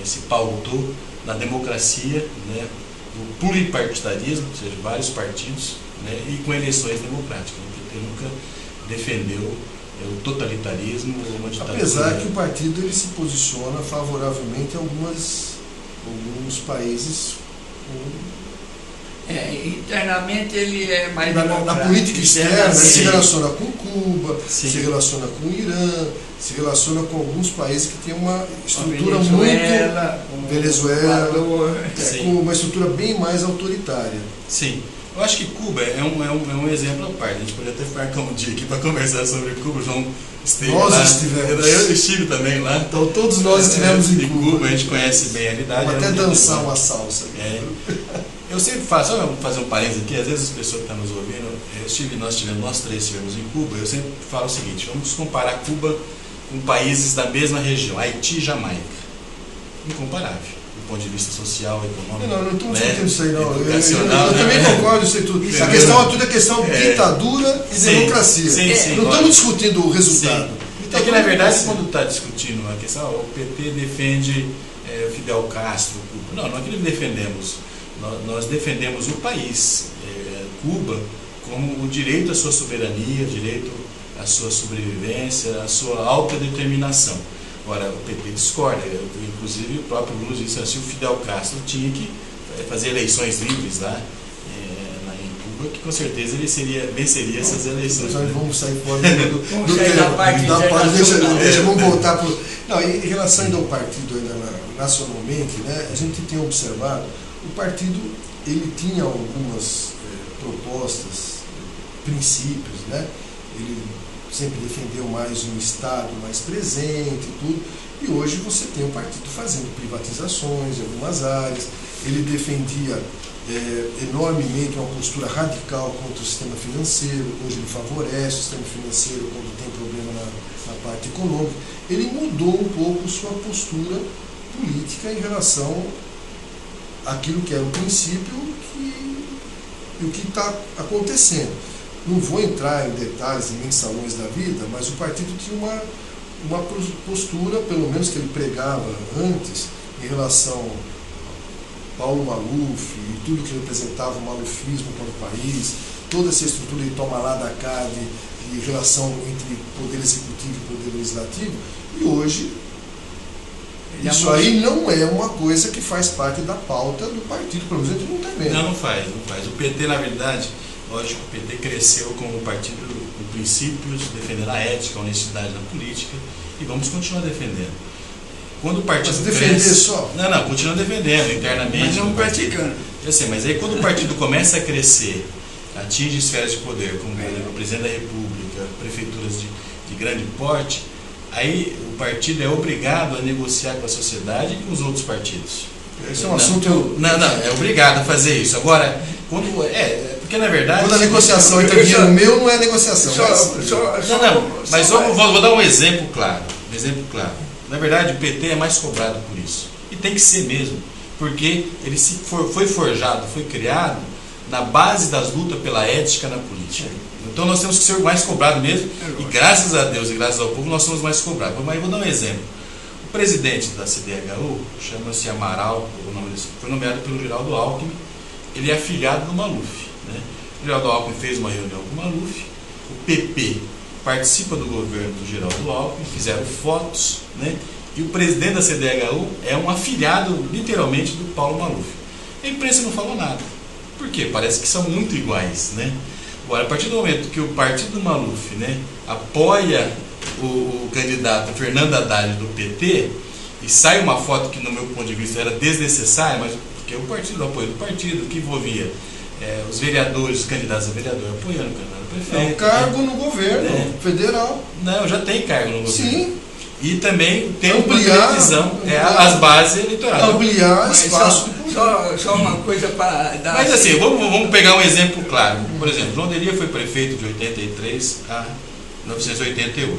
se pautou na democracia, né? O pluripartidarismo, ou seja, vários partidos, né? E com eleições democráticas. O PT nunca defendeu o totalitarismo ou uma ditadura. Apesar que o partido ele se posiciona favoravelmente em alguns países internamente ele é mais na política externa, ele se relaciona com Cuba, se relaciona com o Irã, se relaciona com alguns países que têm uma estrutura Venezuela, com uma estrutura bem mais autoritária. Sim. Eu acho que Cuba é um exemplo à parte. A gente poderia até marcar um dia aqui para conversar sobre Cuba. O João esteve lá. Estivemos. Eu estive também lá. Então todos nós estivemos em Cuba. A gente conhece bem a realidade. Vamos até dançar uma salsa. Eu sempre faço, só vamos fazer um parênteses aqui, às vezes as pessoas que estão nos ouvindo, nós três estivemos em Cuba, eu sempre falo o seguinte: vamos comparar Cuba com países da mesma região, Haiti e Jamaica. Incomparável, do ponto de vista social, econômico. Não estou discutindo isso aí, não. Educacional, eu também concordo com isso aí tudo. A questão é questão de ditadura e democracia. Sim, não estamos discutindo o resultado. É que, na verdade, quando está discutindo a questão, o PT defende Fidel Castro, Cuba. Não é que defendemos. Nós defendemos o país, Cuba, como o direito à sua soberania, o direito à sua sobrevivência, à sua autodeterminação. Agora, o PT discorda, inclusive o próprio Lula disse assim: o Fidel Castro tinha que fazer eleições livres lá em Cuba, que com certeza ele venceria essas eleições. Nós vamos sair fora do tema. Vamos voltar para o... Não, em relação ainda ao partido, nacionalmente, né, a gente tem observado. O partido ele tinha algumas propostas, princípios, né? Ele sempre defendeu mais um Estado mais presente e tudo, e hoje você tem o partido fazendo privatizações em algumas áreas. Ele defendia enormemente uma postura radical contra o sistema financeiro. Hoje ele favorece o sistema financeiro quando tem problema na parte econômica. Ele mudou um pouco sua postura política em relação aquilo que era o princípio e o que está acontecendo. Não vou entrar em detalhes, em mensalões da vida, mas o partido tinha uma postura, pelo menos que ele pregava antes, em relação a Paulo Maluf e tudo que representava o malufismo para o país, toda essa estrutura de toma lá da cá, de relação entre poder executivo e poder legislativo, e hoje isso aí não é uma coisa que faz parte da pauta do partido, pelo menos a gente não está vendo. Não faz. O PT, na verdade, lógico, o PT cresceu como partido com princípios, defendendo a ética, a honestidade na política, e vamos continuar defendendo. Quando o partido defender só? Não, continua defendendo internamente. Mas não praticando. Eu sei, mas aí quando o partido começa a crescer, atinge esferas de poder, como o presidente da República, prefeituras de grande porte, aí o partido é obrigado a negociar com a sociedade e com os outros partidos. Esse é um assunto... Não, é obrigado a fazer isso. Agora, porque na verdade... Quando a negociação entra dinheiro meu, não é negociação. Mas vou dar um exemplo claro. Na verdade, o PT é mais cobrado por isso. E tem que ser mesmo, porque ele foi forjado, foi criado na base das lutas pela ética na política. Então nós temos que ser mais cobrados mesmo, e graças a Deus e graças ao povo nós somos mais cobrados. Mas eu vou dar um exemplo. O presidente da CDHU, chama-se Amaral, foi nomeado pelo Geraldo Alckmin, ele é afiliado do Maluf. Né? O Geraldo Alckmin fez uma reunião com o Maluf, o PP participa do governo do Geraldo Alckmin, fizeram fotos, né? E o presidente da CDHU é um afiliado, literalmente, do Paulo Maluf. A imprensa não falou nada. Por quê? Parece que são muito iguais, né? Agora, a partir do momento que o partido do Maluf, né, apoia o candidato Fernando Haddad do PT, e sai uma foto que, no meu ponto de vista, era desnecessária, mas porque o partido, o apoio do partido, que envolvia os vereadores, os candidatos a vereador apoiando o candidato a prefeito. É um cargo no governo federal. Não, já tem cargo no governo. Sim. E também tem uma televisão, as bases eleitorais. Ampliar espaço. Só uma coisa para dar... Mas assim, vamos pegar um exemplo claro. Por exemplo, João Delia foi prefeito de 83 a 1988.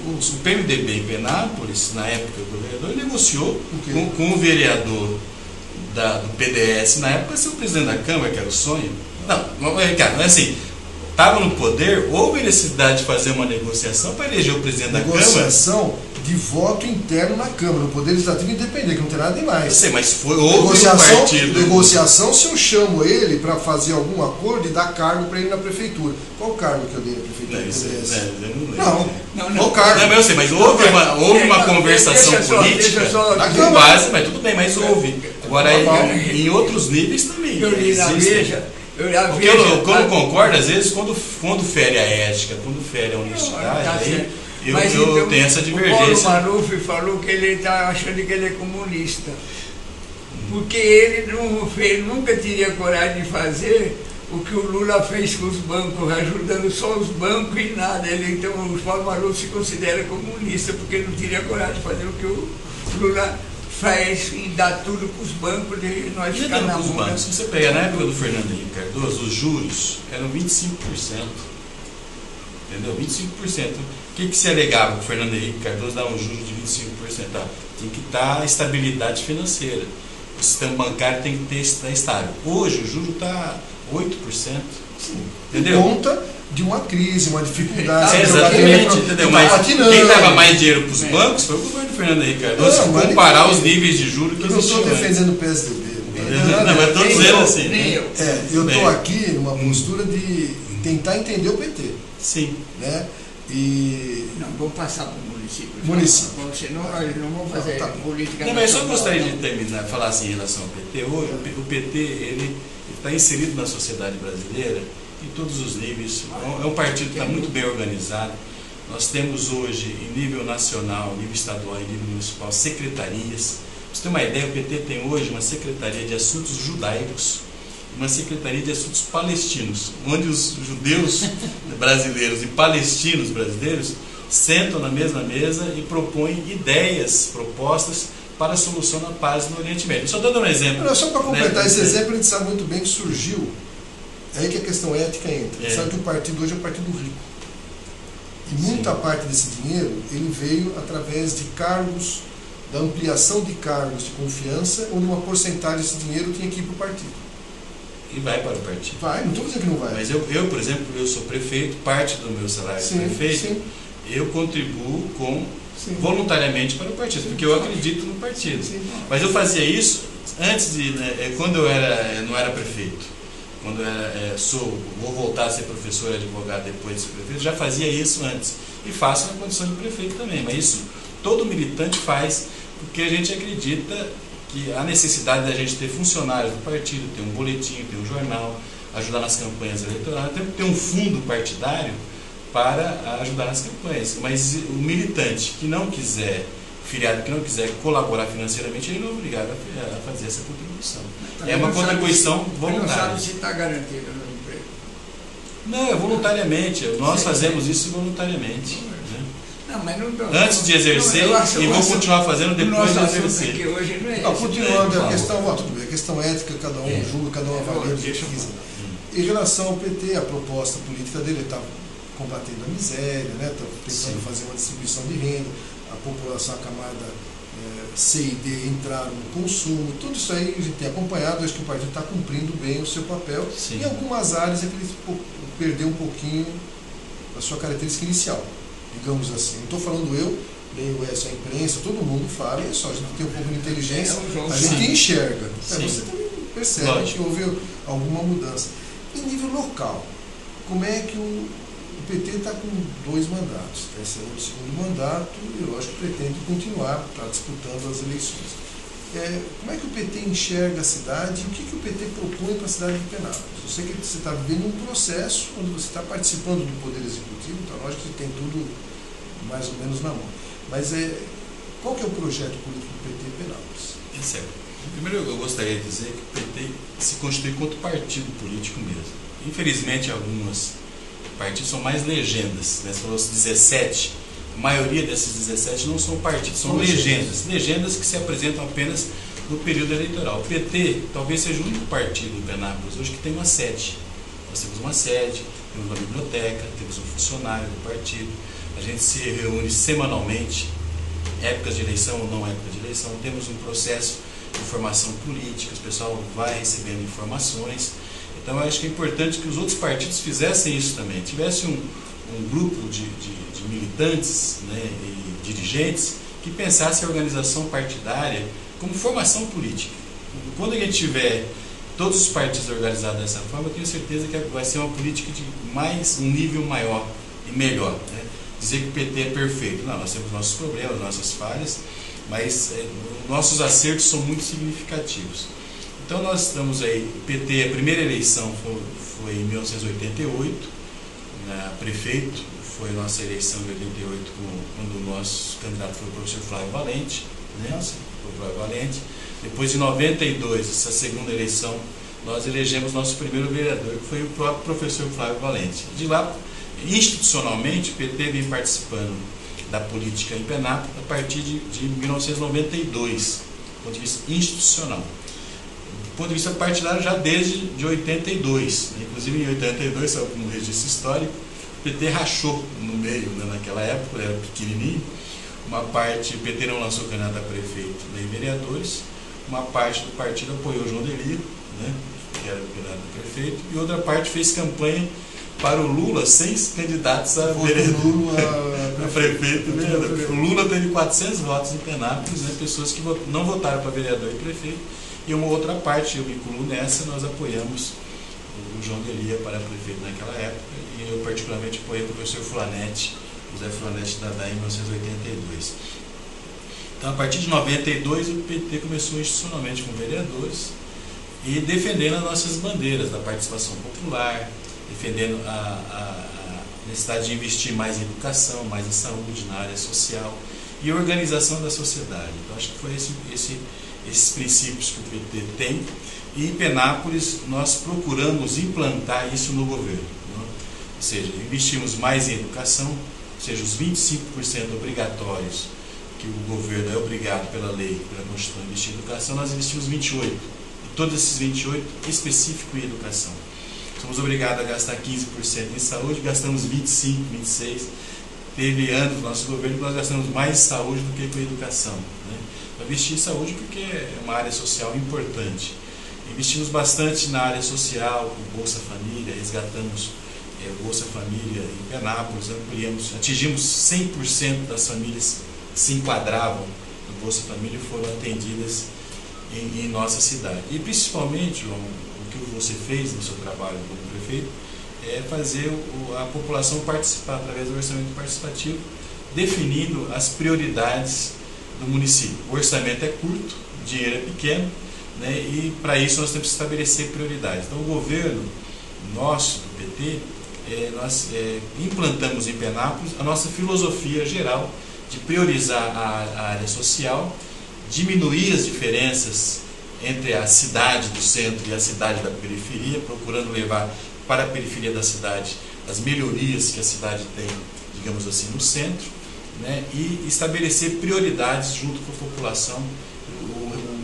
O PMDB em Penápolis, na época do vereador, negociou com o vereador do PDS, na época, ser o presidente da Câmara, que era o sonho. Não, Ricardo, não é assim. Estava no poder, houve necessidade de fazer uma negociação para eleger o presidente da Câmara. Negociação de voto interno na Câmara, o Poder Legislativo independente, que não tem nada demais. Eu sei, mas houve um partido... Negociação, se eu chamo ele para fazer algum acordo e dar cargo para ele na prefeitura. Qual o cargo que eu dei na prefeitura? Não, cargo. Não, eu sei, mas houve uma conversação política na base, mas tudo bem, mas houve. Agora, em outros níveis também. Eu li na Veja. Porque eu não concordo, às vezes, quando fere a ética, quando fere a honestidade, eu tenho essa divergência. O Paulo Maluf falou que ele está achando que ele é comunista. Porque ele nunca teria coragem de fazer o que o Lula fez com os bancos, ajudando só os bancos e nada. Então o Paulo Maluf se considera comunista, porque ele não teria coragem de fazer o que o Lula faz e dá tudo para os bancos e nós ficamos na mão. Se você pegar na época do Fernando Henrique Cardoso, os juros eram 25%. Entendeu? 25%. O que se alegava que o Fernando Henrique Cardoso dá um juros de 25%? Tem que estar a estabilidade financeira. O sistema bancário tem que estar estável. Hoje o juro está 8%. Sim. Entendeu? Por conta de uma crise, uma dificuldade. Exatamente, entendeu? Mas quem dava mais dinheiro para os bancos foi o governo do Fernando Henrique Cardoso, se comparar os níveis de juros que existiam. Eu não estou defendendo o PSDB. Não, mas estou dizendo assim. Eu estou aqui numa postura de tentar entender o PT. Sim. Né? Não, vamos passar para o município. Senão nós não vamos fazer política. Não, mas eu só gostaria de terminar, falar assim em relação ao PT. Hoje, o PT ele está inserido na sociedade brasileira em todos os níveis. É um partido que está muito bem organizado. Nós temos hoje, em nível nacional, nível estadual e nível municipal, secretarias. Para você ter uma ideia, o PT tem hoje uma secretaria de assuntos judaicos, uma secretaria de assuntos palestinos, onde os judeus brasileiros e palestinos brasileiros sentam na mesma mesa e propõem ideias, propostas para a solução da paz no Oriente Médio. Só dando um exemplo. Só para completar esse exemplo, a gente sabe muito bem que surgiu, é aí que a questão ética entra. Sabe que o partido hoje é um partido rico. E muita parte desse dinheiro, ele veio através de cargos, da ampliação de cargos de confiança, onde uma porcentagem desse dinheiro tinha que ir para o partido. E vai para o partido. Vai, não estou dizendo que não vai. Mas eu, por exemplo, eu sou prefeito, parte do meu salário de prefeito, eu contribuo voluntariamente para o partido, porque eu acredito no partido. Mas eu fazia isso antes de, quando eu não era prefeito. Quando eu vou voltar a ser professor e advogado depois de ser prefeito, já fazia isso antes. E faço na condição de prefeito também. Mas isso todo militante faz, porque a gente acredita que há necessidade da gente ter funcionários do partido, ter um boletim, ter um jornal, ajudar nas campanhas eleitorais, tem que ter um fundo partidário para ajudar nas campanhas. Mas o militante que não quiser, filiado que não quiser colaborar financeiramente, ele não é obrigado a fazer essa contribuição. É uma contribuição voluntária. Não sabe se está garantido no emprego. Não, é voluntariamente. Nós fazemos isso voluntariamente. Não, mas não, antes de exercer e vou continuar fazendo depois de exercer. Hoje não é isso. Continuando, a questão ética, cada um julga, cada um avalia o que quiser. Em relação ao PT, a proposta política dele está combatendo a miséria, está tentando fazer uma distribuição de renda, a população, a camada C e D entraram no consumo, tudo isso aí a gente tem acompanhado, acho que o partido está cumprindo bem o seu papel. Sim. Em algumas áreas é que ele perdeu um pouquinho a sua característica inicial, digamos assim. Não estou falando eu, nem o Edson, a imprensa, todo mundo fala, é só a gente tem um pouco de inteligência, a gente enxerga. Você também percebe que houve alguma mudança. Em nível local, como é que o PT está com 2 mandatos, está encerrando o segundo mandato e, lógico, pretende continuar, está disputando as eleições. Como é que o PT enxerga a cidade e o que o PT propõe para a cidade de Penápolis? Eu sei que você está vivendo um processo onde você está participando do Poder Executivo, então lógico que você tem tudo mais ou menos na mão. Mas qual que é o projeto político do PT em Penápolis? Certo. Primeiro eu gostaria de dizer que o PT se constitui contra partido político mesmo. Infelizmente alguns partidos são mais legendas, né? Você falou 17, a maioria desses 17 não são partidos, são legendas. Legendas que se apresentam apenas no período eleitoral. O PT talvez seja o único partido em Penápolis hoje que tem uma sede. Nós temos uma sede, temos uma biblioteca, temos um funcionário do partido, a gente se reúne semanalmente, épocas de eleição ou não época de eleição, temos um processo de formação política, o pessoal vai recebendo informações. Então eu acho que é importante que os outros partidos fizessem isso também, tivesse um grupo de militantes, né, e dirigentes que pensasse a organização partidária como formação política. Quando a gente tiver todos os partidos organizados dessa forma, eu tenho certeza que vai ser uma política de um nível maior e melhor. Né? Dizer que o PT é perfeito, não, nós temos nossos problemas, nossas falhas, mas nossos acertos são muito significativos. Então nós estamos aí, o PT, a primeira eleição foi em 1988, prefeito, foi a nossa eleição de 88, quando o nosso candidato foi o professor Flávio Valente, né? O Flávio Valente. Depois de 92, essa segunda eleição, nós elegemos nosso primeiro vereador, que foi o próprio professor Flávio Valente. De lá, institucionalmente, o PT vem participando da política em Penápolis a partir de 1992, do ponto de vista institucional. Do ponto de vista partidário, já desde 82, inclusive em 82, só como registro histórico, o PT rachou no meio, né, naquela época, era pequenininho, uma parte, o PT não lançou candidato a prefeito nem vereadores, uma parte do partido apoiou João Delia, né, que era o candidato a prefeito, e outra parte fez campanha para o Lula, 6 candidatos a vereador, a prefeito e vereador. O Lula teve 400 votos em Penápolis, né, pessoas que não votaram para vereador e prefeito, e uma outra parte, eu me incluo nessa, nós apoiamos o João Delia para prefeito naquela época, e eu particularmente apoiei o professor Fulanetti, José Fulanetti da DAI, em 1982. Então, a partir de 92, o PT começou institucionalmente com vereadores e defendendo as nossas bandeiras da participação popular, defendendo a necessidade de investir mais em educação, mais em saúde, na área social e organização da sociedade. Então, acho que foi esses princípios que o PT tem, e em Penápolis nós procuramos implantar isso no governo, né? Ou seja, investimos mais em educação, ou seja, os 25% obrigatórios que o governo é obrigado pela lei, pela Constituição, a investir em educação, nós investimos 28%, e todos esses 28% específico em educação. Somos obrigados a gastar 15% em saúde, gastamos 25%, 26%. Teve anos no nosso governo que nós gastamos mais em saúde do que com educação, né? Investir em saúde porque é uma área social importante. Investimos bastante na área social, com Bolsa Família, resgatamos Bolsa Família em Penápolis, atingimos 100% das famílias que se enquadravam no Bolsa Família e foram atendidas em nossa cidade. E principalmente, João, o que você fez no seu trabalho como prefeito é fazer a população participar através do orçamento participativo, definindo as prioridades do município. O orçamento é curto, o dinheiro é pequeno, né, e para isso nós temos que estabelecer prioridades. Então o governo nosso, do PT, nós implantamos em Penápolis a nossa filosofia geral de priorizar a área social, diminuir as diferenças entre a cidade do centro e a cidade da periferia, procurando levar para a periferia da cidade as melhorias que a cidade tem, digamos assim, no centro, né, e estabelecer prioridades junto com a população,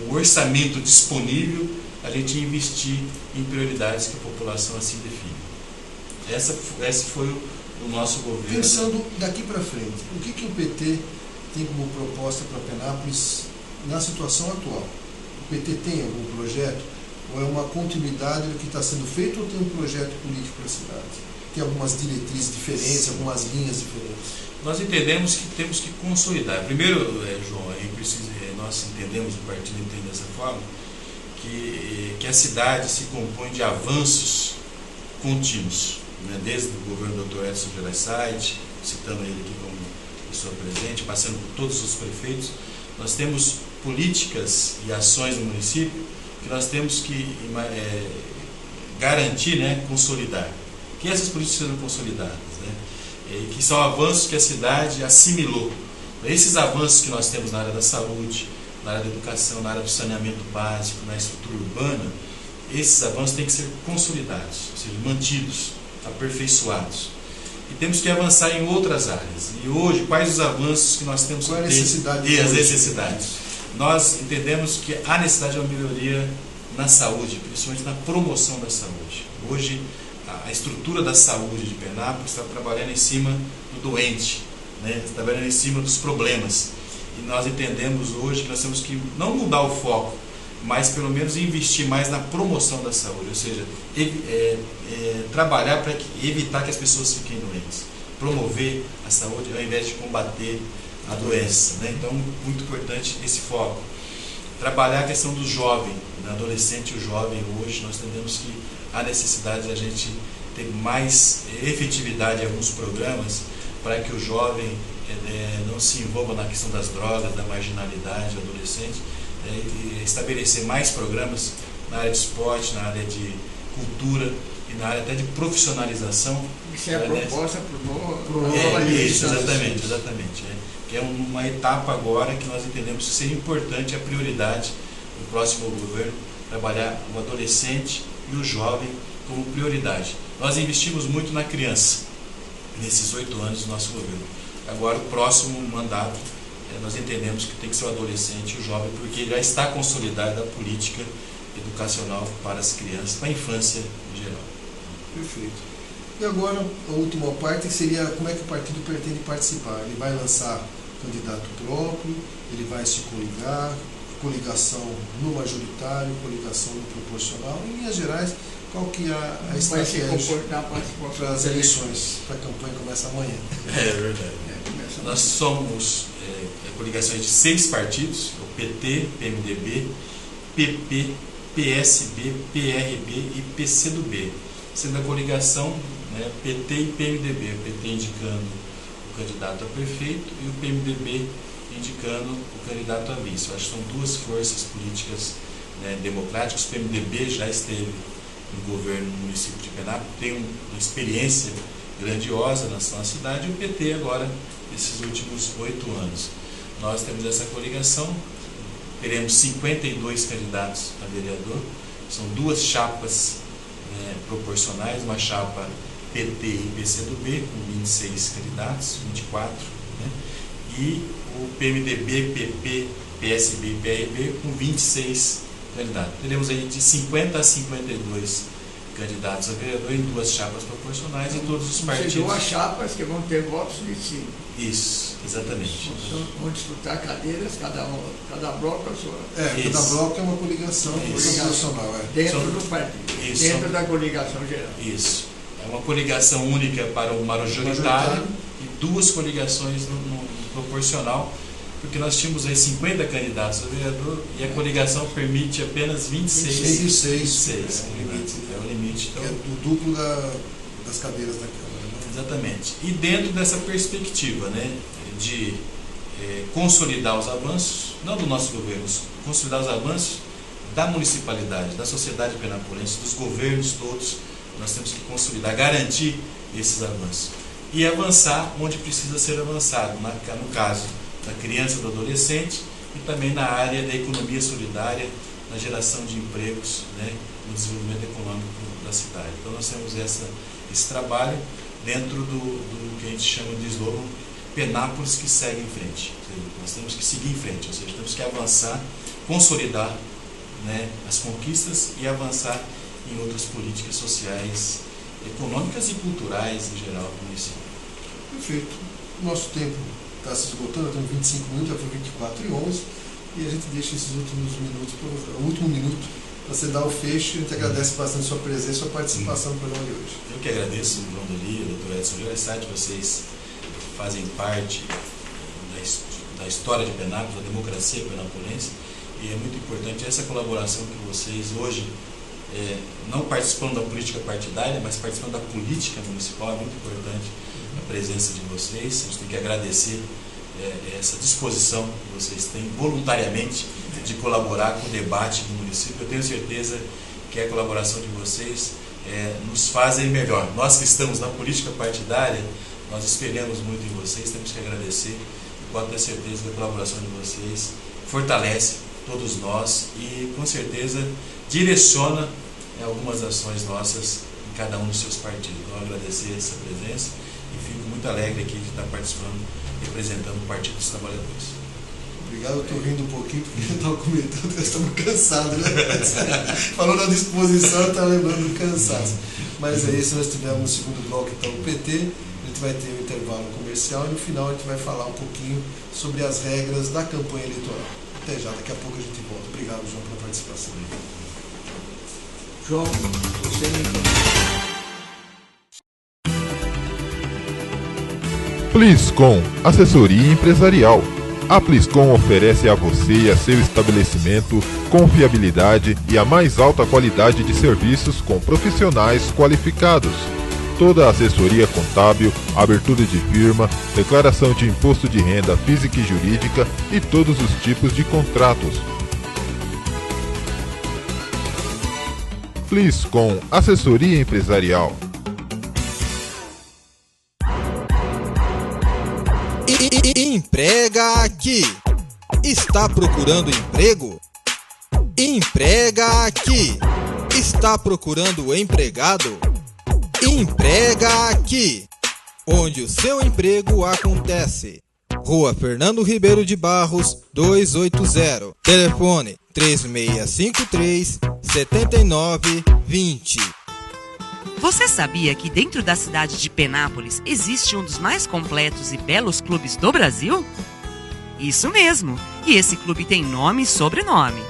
o orçamento disponível, a gente investir em prioridades que a população assim define. Esse foi o nosso governo. Pensando daqui para frente, o que o PT tem como proposta para Penápolis na situação atual? O PT tem algum projeto? Ou é uma continuidade do que está sendo feito, ou tem um projeto político para a cidade? Tem algumas diretrizes diferentes, algumas linhas diferentes? Nós entendemos que temos que consolidar. Primeiro, João, nós entendemos, o partido entende dessa forma, que a cidade se compõe de avanços contínuos, né? Desde o governo do Dr. Edson Gereissati, citando ele aqui como pessoa presente, passando por todos os prefeitos. Nós temos políticas e ações no município que nós temos que garantir, né? Consolidar. Que essas políticas sejam consolidadas, né? E que são avanços que a cidade assimilou. Esses avanços que nós temos na área da saúde, na área da educação, na área do saneamento básico, na estrutura urbana, esses avanços têm que ser consolidados, ou seja, mantidos, aperfeiçoados. E temos que avançar em outras áreas. E hoje, quais os avanços que nós temos que ter? Qual a necessidade? E as necessidades. Nós entendemos que há necessidade de uma melhoria na saúde, principalmente na promoção da saúde. Hoje, a estrutura da saúde de Penápolis está trabalhando em cima do doente, né? Está trabalhando em cima dos problemas. E nós entendemos hoje que nós temos que não mudar o foco, mas pelo menos investir mais na promoção da saúde, ou seja, trabalhar para evitar que as pessoas fiquem doentes, promover a saúde ao invés de combater a doença, né? Então, muito importante esse foco. Trabalhar a questão do jovem, do adolescente e o jovem. Hoje nós entendemos que há necessidade de a gente ter mais efetividade em alguns programas para que o jovem não se envolva na questão das drogas, da marginalidade, do adolescente, e estabelecer mais programas na área de esporte, na área de cultura e na área até de profissionalização. Isso é a proposta Isso, exatamente. Que é uma etapa agora que nós entendemos que seria importante, a prioridade do próximo governo, trabalhar o adolescente e o jovem como prioridade. Nós investimos muito na criança nesses 8 anos do nosso governo. Agora, o próximo mandato, nós entendemos que tem que ser o adolescente e o jovem, porque já está consolidada a política educacional para as crianças, para a infância em geral. Perfeito. E agora, a última parte seria como é que o partido pretende participar. Ele vai lançar candidato próprio, ele vai se coligar, coligação no majoritário, coligação no proporcional. Em linhas gerais, qual que é a estratégia para as eleições, para a campanha que começa amanhã? É verdade. Nós somos coligações de 6 partidos, o PT, PMDB, PP, PSB, PRB e PCdoB. Sendo a coligação, né, PT e PMDB, o PT indicando o candidato a prefeito e o PMDB indicando o candidato a vice. Eu acho que são 2 forças políticas, né, democráticas. O PMDB já esteve no governo no município de Penápolis, tem uma experiência grandiosa na cidade, e o PT agora, nesses últimos 8 anos. Nós temos essa coligação, teremos 52 candidatos a vereador, são 2 chapas proporcionais, uma chapa PT e PCdoB, com 26 candidatos, 24, né? E o PMDB, PP, PSB e PRB com 26 candidatos. Teremos aí de 50 a 52 candidatos a vereador em 2 chapas proporcionais e todos os partidos. 2 chapas que vão ter votos de 5. Isso, exatamente. Vão disputar cadeiras, cada bloco a sua. Cada bloco é uma coligação proporcional. Dentro do partido, dentro da coligação geral. Isso. É uma coligação única para o majoritário e 2 coligações no proporcional, porque nós tínhamos aí 50 candidatos a vereador e a coligação permite apenas 26. 26. É o limite. Então, é do duplo das cadeiras da Câmara. Né? Exatamente. E dentro dessa perspectiva, né, de consolidar os avanços, não do nosso governo, consolidar os avanços da municipalidade, da sociedade penapolense, dos governos todos, nós temos que consolidar, garantir esses avanços. E avançar onde precisa ser avançado, no caso da criança e do adolescente, e também na área da economia solidária, na geração de empregos, né, no desenvolvimento econômico da cidade. Então nós temos esse trabalho dentro do que a gente chama de slogan Penápolis que segue em frente. Ou seja, nós temos que seguir em frente, ou seja, temos que avançar, consolidar, né, as conquistas e avançar em outras políticas sociais, econômicas e culturais em geral do município. Perfeito. Nosso tempo está está se esgotando, temos 25 minutos, já foi 24:11, e a gente deixa esses últimos minutos, o último minuto, para você dar o fecho. A gente agradece bastante a sua presença e a sua participação no programa de hoje. Eu que agradeço, João Doli, doutor Edson Gerasati, vocês fazem parte da história de Penápolis, da democracia penapolense, e é muito importante essa colaboração que vocês hoje, não participando da política partidária, mas participando da política municipal. É muito importante a presença de vocês. A gente tem que agradecer essa disposição que vocês têm voluntariamente de colaborar com o debate do município. Eu tenho certeza que a colaboração de vocês nos fazem melhor. Nós que estamos na política partidária, nós esperamos muito em vocês, temos que agradecer, e pode ter certeza que a colaboração de vocês fortalece todos nós e com certeza direciona algumas ações nossas em cada um dos seus partidos. Então, agradecer essa presença e fico muito alegre aqui de estar participando, representando o Partido dos Trabalhadores. Obrigado, eu estou rindo um pouquinho porque eu estava comentando que nós estamos cansados, né? Falou na disposição, eu estava lembrando do cansaço. Mas é isso, nós tivemos no segundo bloco então o PT, a gente vai ter um intervalo comercial e no final a gente vai falar um pouquinho sobre as regras da campanha eleitoral. Até já, daqui a pouco a gente volta. Obrigado, João, pela participação. João, você me... Pliscom, assessoria empresarial. A Pliscom oferece a você e a seu estabelecimento confiabilidade e a mais alta qualidade de serviços com profissionais qualificados. Toda a assessoria contábil, abertura de firma, declaração de imposto de renda física e jurídica e todos os tipos de contratos. Pliscom, assessoria empresarial. Emprega aqui. Está procurando emprego? Emprega aqui. Está procurando empregado? Emprega aqui. Onde o seu emprego acontece. Rua Fernando Ribeiro de Barros, 280. Telefone 3653-7920. Você sabia que dentro da cidade de Penápolis existe um dos mais completos e belos clubes do Brasil? Isso mesmo, e esse clube tem nome e sobrenome.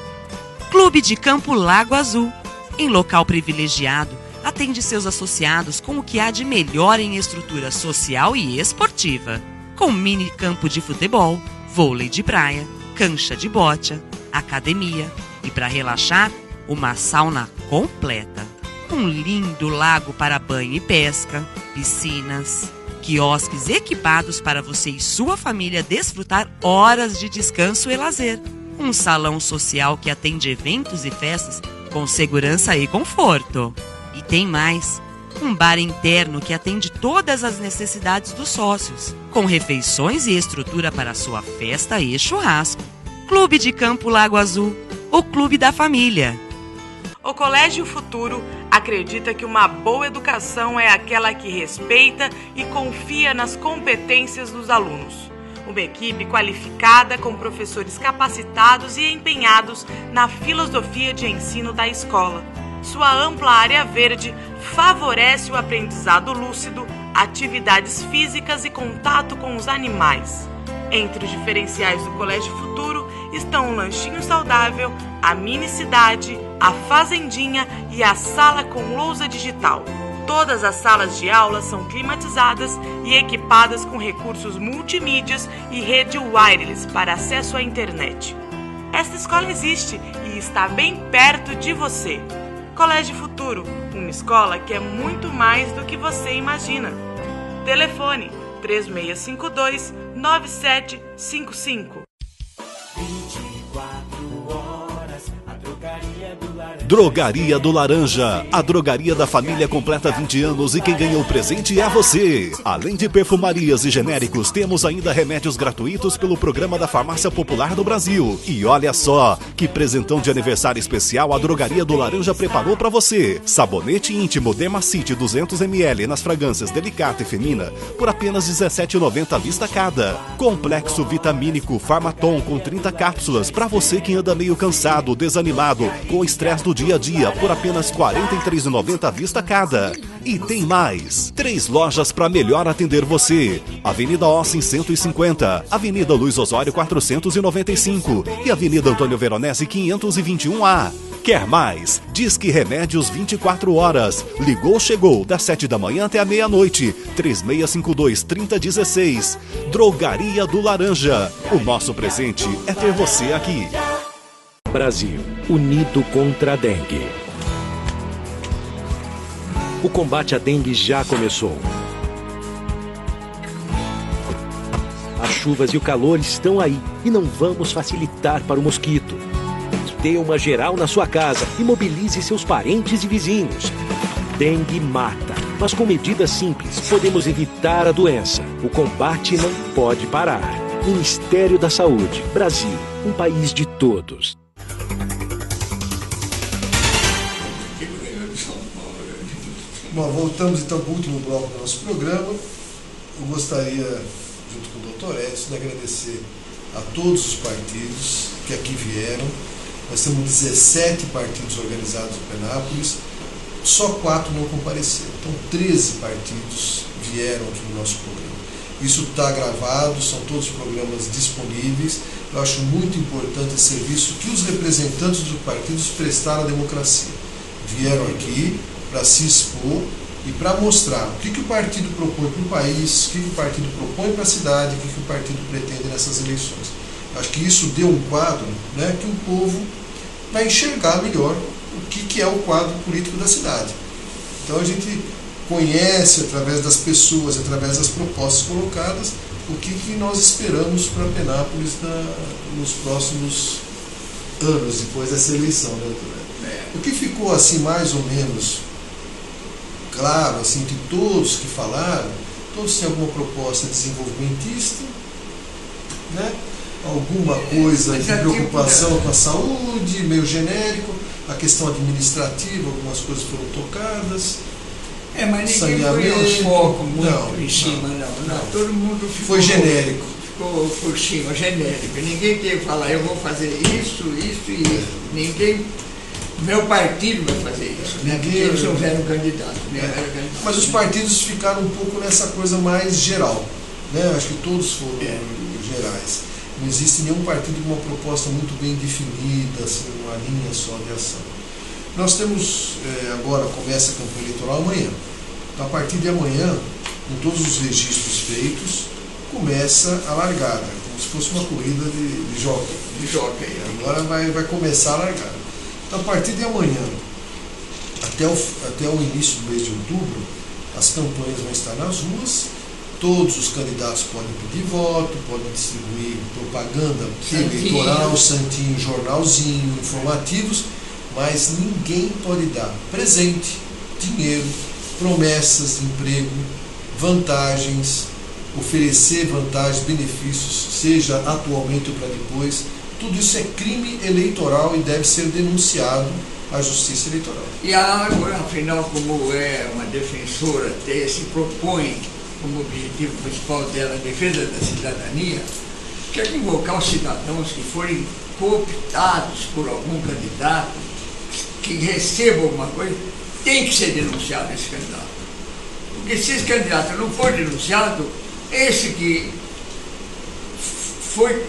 Clube de Campo Lago Azul. Em local privilegiado, atende seus associados com o que há de melhor em estrutura social e esportiva. Com mini campo de futebol, vôlei de praia, cancha de bocha, academia e, para relaxar, uma sauna completa. Um lindo lago para banho e pesca, piscinas, quiosques equipados para você e sua família desfrutar horas de descanso e lazer. Um salão social que atende eventos e festas com segurança e conforto. E tem mais, um bar interno que atende todas as necessidades dos sócios, com refeições e estrutura para sua festa e churrasco. Clube de Campo Lago Azul, o clube da família. O Colégio Futuro acredita que uma boa educação é aquela que respeita e confia nas competências dos alunos. Uma equipe qualificada com professores capacitados e empenhados na filosofia de ensino da escola. Sua ampla área verde favorece o aprendizado lúcido, atividades físicas e contato com os animais. Entre os diferenciais do Colégio Futuro estão o lanchinho saudável, a mini cidade, a fazendinha e a sala com lousa digital. Todas as salas de aula são climatizadas e equipadas com recursos multimídias e rede wireless para acesso à internet. Esta escola existe e está bem perto de você. Colégio Futuro, uma escola que é muito mais do que você imagina. Telefone 3652-9755. 24 horas, a drogaria do Laranja. Drogaria do Laranja, a drogaria da família completa 20 anos e quem ganhou o presente é você. Além de perfumarias e genéricos, temos ainda remédios gratuitos pelo programa da Farmácia Popular do Brasil. E olha só, que presentão de aniversário especial a Drogaria do Laranja preparou pra você. Sabonete íntimo Dermacite 200ml nas fragrâncias Delicata e Femina por apenas R$17,90 à vista cada. Complexo vitamínico Farmaton com 30 cápsulas pra você que anda meio cansado, desanimado, com estresse do dia a dia por apenas R$ 43,90 à vista cada. E tem mais: 3 lojas para melhor atender você. Avenida Ossim 150, Avenida Luiz Osório 495 e Avenida Antônio Veronese 521A. Quer mais? Disque Remédios 24 horas. Ligou, chegou, das 7 da manhã até a meia-noite. 3652-3016. Drogaria do Laranja. O nosso presente é ter você aqui. Brasil, unido contra a dengue. O combate à dengue já começou. As chuvas e o calor estão aí e não vamos facilitar para o mosquito. Dê uma geral na sua casa e mobilize seus parentes e vizinhos. Dengue mata, mas com medidas simples podemos evitar a doença. O combate não pode parar. Ministério da Saúde, Brasil, um país de todos. Bom, voltamos então para o último bloco do nosso programa. Eu gostaria, junto com o Dr. Edson, de agradecer a todos os partidos que aqui vieram. Nós temos 17 partidos organizados em Penápolis, só 4 não compareceram. Então 13 partidos vieram aqui no nosso programa. Isso está gravado, são todos programas disponíveis. Eu acho muito importante esse serviço que os representantes dos partidos prestaram à democracia. Vieram aqui para se expor e para mostrar o que o partido propõe para o país, o que o partido propõe para a cidade, o que o partido pretende nessas eleições. Acho que isso deu um quadro, né, que o povo vai enxergar melhor o que é o quadro político da cidade. Então a gente conhece, através das pessoas, através das propostas colocadas, o que nós esperamos para Penápolis nos próximos anos, depois dessa eleição, né, doutora? O que ficou assim mais ou menos claro, assim, de todos que falaram, todos têm alguma proposta desenvolvimentista, né? Alguma coisa de preocupação com a saúde, meio genérico, a questão administrativa, algumas coisas foram tocadas. Mas ninguém foi aos focos muito em cima, não. Todo mundo ficou... Foi genérico. Ficou por cima, genérico. Ninguém teve que falar, eu vou fazer isso e isso. Ninguém... Meu partido vai fazer isso, né? Porque eles não eram candidatos. Mas os partidos ficaram um pouco nessa coisa mais geral, né? Acho que todos foram gerais. Não existe nenhum partido com uma proposta muito bem definida, assim, uma linha só de ação. Nós temos, agora começa a campanha eleitoral amanhã. Então, a partir de amanhã, com todos os registros feitos, começa a largada, como se fosse uma corrida de jockey. Agora vai começar a largada. Então, a partir de amanhã, até o início do mês de outubro, as campanhas vão estar nas ruas, todos os candidatos podem pedir voto, podem distribuir propaganda eleitoral, santinho, jornalzinho, informativos, mas ninguém pode dar presente, dinheiro, promessas de emprego, vantagens, oferecer vantagens, benefícios, seja atualmente ou para depois. Tudo isso é crime eleitoral e deve ser denunciado à Justiça Eleitoral. E a Ágora, afinal, como é uma defensora, se propõe como objetivo principal dela a defesa da cidadania, quer convocar os cidadãos que forem cooptados por algum candidato, que recebam alguma coisa, tem que ser denunciado esse candidato. Porque se esse candidato não for denunciado, esse que foi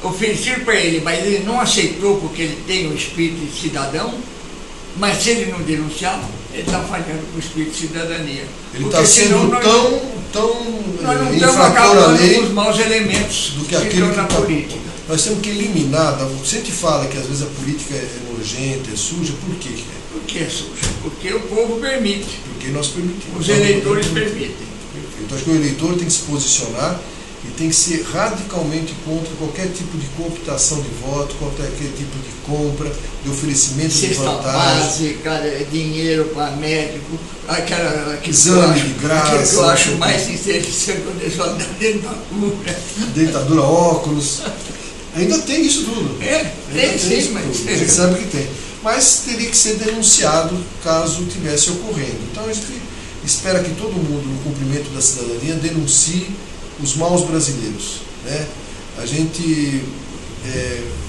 oferecido para ele, mas ele não aceitou porque ele tem um espírito de cidadão, mas se ele não denunciar, ele está falhando com o espírito de cidadania. Ele está sendo nós não estamos acabando com os maus elementos do que estão na política. Nós temos que eliminar, se a gente fala que às vezes a política é nojenta, é suja, por quê? Por que é suja? Porque o povo permite. Porque nós permitimos. Os eleitores permitem. Então acho que o eleitor tem que se posicionar e tem que ser radicalmente contra qualquer tipo de cooptação de voto, qualquer tipo de compra, de oferecimento de vantagem. Básica, dinheiro para médico, exame de graça. Aquilo que eu acho mais interessante quando eles falam da dentadura. Dentadura, óculos. Ainda tem isso tudo. Tem sim, mas... A gente sabe que tem. Mas teria que ser denunciado caso tivesse ocorrendo. Então a gente espera que todo mundo, no cumprimento da cidadania, denuncie os maus brasileiros, né? A gente,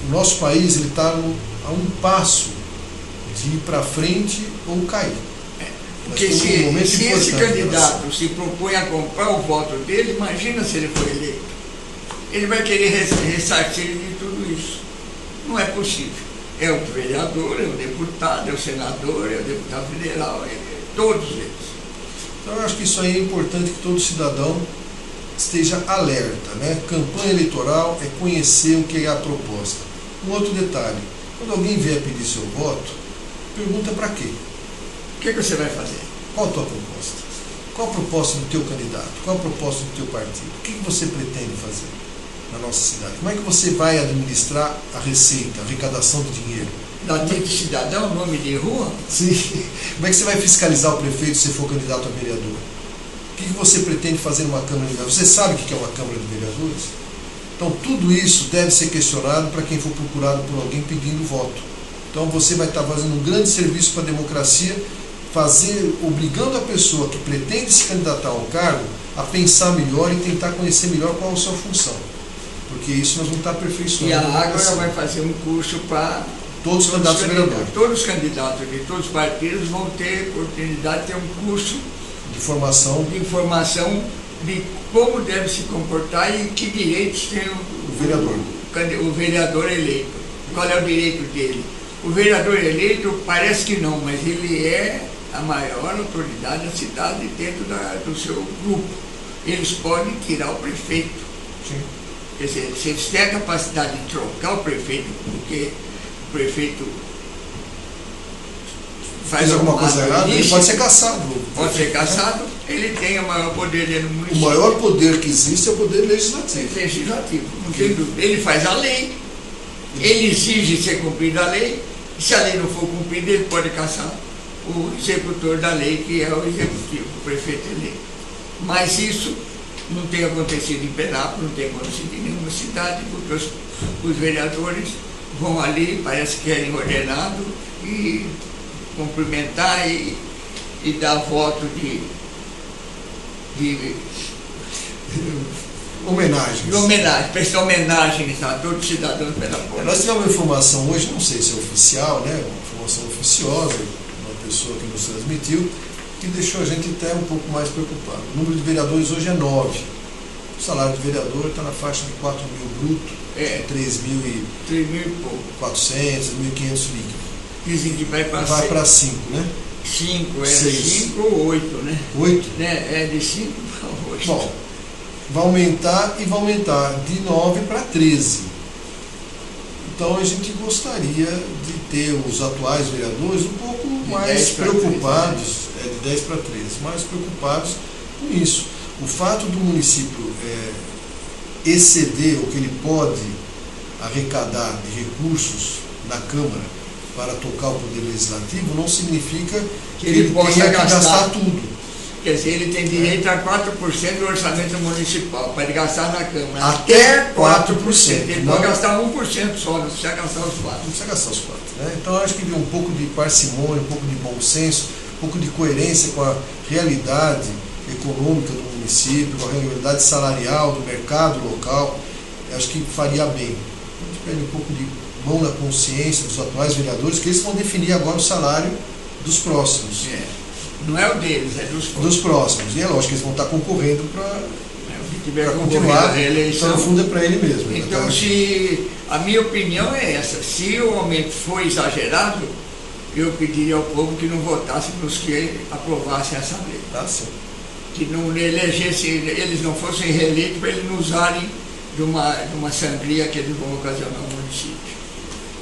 o nosso país está a um passo de ir para frente ou cair. Porque se esse candidato se propõe a comprar o voto dele, imagina se ele for eleito. Ele vai querer ressarcir de tudo isso. Não é possível. É o vereador, é o deputado, é o senador, é o deputado federal, todos eles. Então eu acho que isso aí é importante que todo cidadão esteja alerta, né? Campanha eleitoral é conhecer o que é a proposta. Um outro detalhe, quando alguém vier pedir seu voto, pergunta para quê? O que você vai fazer? Qual a tua proposta? Qual a proposta do teu candidato? Qual a proposta do teu partido? O que você pretende fazer na nossa cidade? Como é que você vai administrar a receita, a arrecadação de dinheiro? Dá título de cidadão, nome de rua? Sim. Como é que você vai fiscalizar o prefeito se for candidato a vereador? O que você pretende fazer numa Câmara de Vereadores? Você sabe o que é uma Câmara de Vereadores? Então tudo isso deve ser questionado para quem for procurado por alguém pedindo voto. Então você vai estar fazendo um grande serviço para a democracia, obrigando a pessoa que pretende se candidatar ao cargo a pensar melhor e tentar conhecer melhor qual é a sua função. Porque isso nós vamos estar aperfeiçoando. E a Ágora vai fazer um curso para todos os candidatos a vereador. Todos os candidatos de todos os partidos vão ter oportunidade de ter um curso de informação de como deve se comportar e que direitos tem o vereador eleito. Qual é o direito dele? O vereador eleito parece que não, mas ele é a maior autoridade da cidade dentro do seu grupo. Eles podem tirar o prefeito. Sim. Quer dizer, se eles têm a capacidade de trocar o prefeito, porque o prefeito faz alguma coisa errada, ele pode ser cassado. Pode ser cassado, ele tem o maior poder dentro do município. O maior poder que existe é o poder legislativo. Legislativo, não tem dúvida. Ele faz a lei, ele exige ser cumprida a lei, e se a lei não for cumprida, ele pode cassar o executor da lei, que é o executivo, o prefeito eleito. Mas isso não tem acontecido em Penápolis, não tem acontecido em nenhuma cidade, porque os vereadores vão ali, parece que querem ordenado, e cumprimentar e dar voto de homenagem, prestar homenagens a todos os cidadãos penapolenses. Nós tivemos uma informação hoje, não sei se é oficial, né, uma informação oficiosa, uma pessoa que nos transmitiu, que deixou a gente até um pouco mais preocupado. O número de vereadores hoje é 9. O salário de vereador está na faixa de 4 mil bruto, 3.400, 1.500 líquido. Dizem que vai para 5, né? 5, 5 ou 8, né? 8? É de 5 para 8. Bom, vai aumentar e vai aumentar de 9 para 13. Então a gente gostaria de ter os atuais vereadores um pouco mais preocupados, de 10 para 13, mais preocupados com isso. O fato do município exceder o que ele pode arrecadar de recursos na Câmara para tocar o poder legislativo não significa que ele tenha que gastar tudo. Quer dizer, ele tem direito a 4% do orçamento municipal para ele gastar na Câmara. Até 4%. Ele pode gastar 1% só, não precisa gastar os 4%. Não precisa gastar os 4%. Né? Então, eu acho que um pouco de parcimônia, um pouco de bom senso, um pouco de coerência com a realidade econômica do município, com a realidade salarial do mercado local, eu acho que faria bem. A gente pede um pouco de mão na consciência dos atuais vereadores, que eles vão definir agora o salário dos próximos. Não é o deles, é dos próximos. E é lógico que eles vão estar concorrendo para continuar a reeleição. Então, no fundo, é para ele mesmo. Então, se a minha opinião é essa, se o aumento for exagerado, eu pediria ao povo que não votasse nos que aprovassem essa lei. Tá, sim. Que não elegesse, eles não fossem reeleitos para eles não usarem de uma sangria que eles vão ocasionar no município.